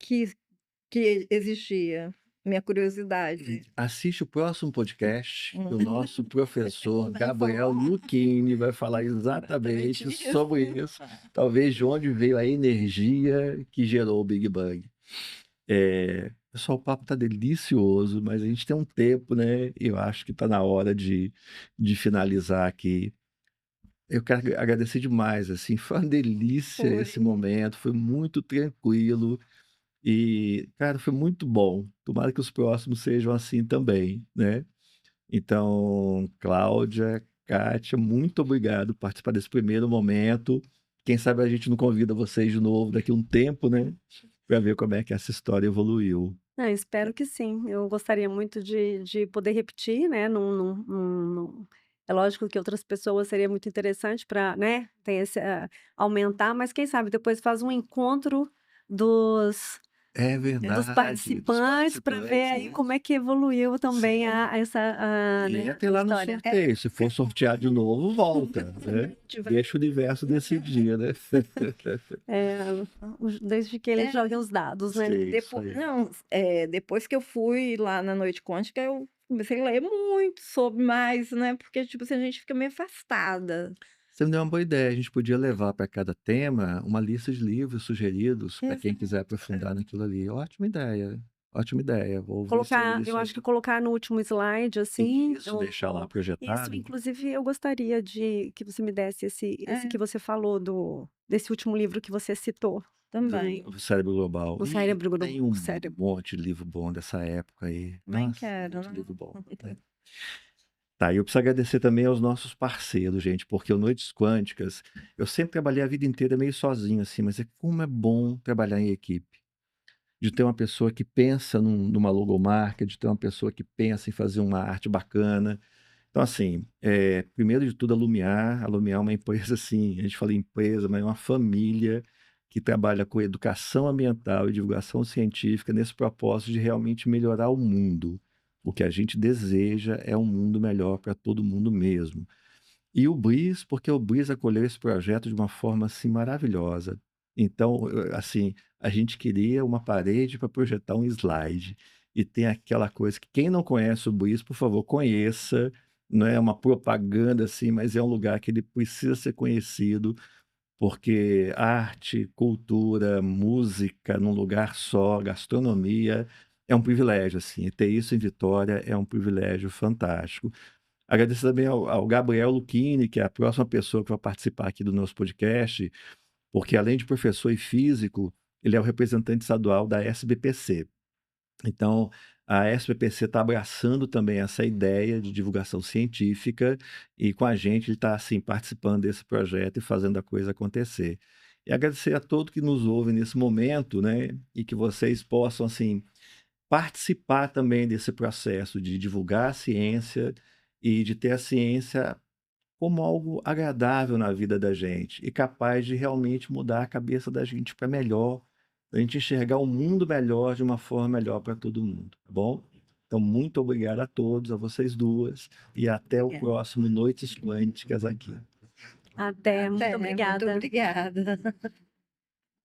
que existia? minha curiosidade. Assiste o próximo podcast, que o nosso Vai professor vai Gabriel falar Lucchini vai falar exatamente exatamente isso. sobre isso. Talvez de onde veio a energia que gerou o Big Bang. Pessoal, o papo tá delicioso, mas a gente tem um tempo, né? Eu acho que tá na hora de finalizar aqui. Eu quero agradecer demais, assim, foi uma delícia Foi. esse momento, foi muito tranquilo e, cara, foi muito bom. Tomara que os próximos sejam assim também, né? Então, Cláudia, Kátia, muito obrigado por participar desse primeiro momento. Quem sabe a gente não convida vocês de novo daqui a um tempo, né? Para ver como é que essa história evoluiu. Espero que sim. Eu gostaria muito de poder repetir, né? É lógico que outras pessoas seria muito interessante para, né? Ter aumentar, mas quem sabe depois faz um encontro dos É dos verdade, dos participantes para ver participantes, aí né? como é que evoluiu também Sim. a, E né, entra a lá no história. sorteio. Se for sortear de novo, volta, né? Deixa o universo decidir, né? É, desde que eles É, joguem os dados, né? Sim, isso depois, aí. não, depois que eu fui lá na Noite Quântica, eu comecei a ler muito sobre mais, né? Porque, tipo assim, a gente fica meio afastada. Você me deu uma boa ideia. A gente podia levar para cada tema uma lista de livros sugeridos para quem quiser aprofundar naquilo ali. Ótima ideia. Ótima ideia. Vou inserir Eu isso acho aí. que colocar no último slide, assim, Isso, deixar lá isso, projetado. inclusive, eu gostaria de que você me desse esse que você falou desse último livro que você citou, Também. O Cérebro Global. o cérebro, Tem o um cérebro. monte de livro bom dessa época aí. Também Nossa, quero, muito né? livro bom. Né? Tá, e eu preciso agradecer também aos nossos parceiros, gente, porque o Noites Quânticas, eu sempre trabalhei a vida inteira meio sozinho, assim, mas como é bom trabalhar em equipe. De ter uma pessoa que pensa numa logomarca, de ter uma pessoa que pensa em fazer uma arte bacana. Então, assim, primeiro de tudo, a Lumiar é uma empresa, assim, a gente fala empresa, mas é uma família que trabalha com educação ambiental e divulgação científica nesse propósito de realmente melhorar o mundo. O que a gente deseja é um mundo melhor para todo mundo mesmo. E o BRIS, porque o BRIS acolheu esse projeto de uma forma assim maravilhosa. Então, assim, a gente queria uma parede para projetar um slide. E tem aquela coisa que quem não conhece o BRIS, por favor, conheça. Não é uma propaganda assim, mas é um lugar que ele precisa ser conhecido, porque arte, cultura, música num lugar só, gastronomia, é um privilégio assim. E ter isso em Vitória é um privilégio fantástico. Agradecer também ao Gabriel Lucchini, que é a próxima pessoa que vai participar aqui do nosso podcast, porque além de professor e físico, ele é o representante estadual da SBPC. Então, a SBPC está abraçando também essa ideia de divulgação científica e com a gente ele está assim participando desse projeto e fazendo a coisa acontecer. E agradecer a todos que nos ouvem nesse momento, né? E que vocês possam assim participar também desse processo de divulgar a ciência e de ter a ciência como algo agradável na vida da gente e capaz de realmente mudar a cabeça da gente para melhor, a gente enxergar o mundo melhor de uma forma melhor para todo mundo, tá bom? Então, muito obrigado a todos, a vocês duas, e até o próximo Noites Quânticas aqui. Até, muito Muito obrigada. obrigada.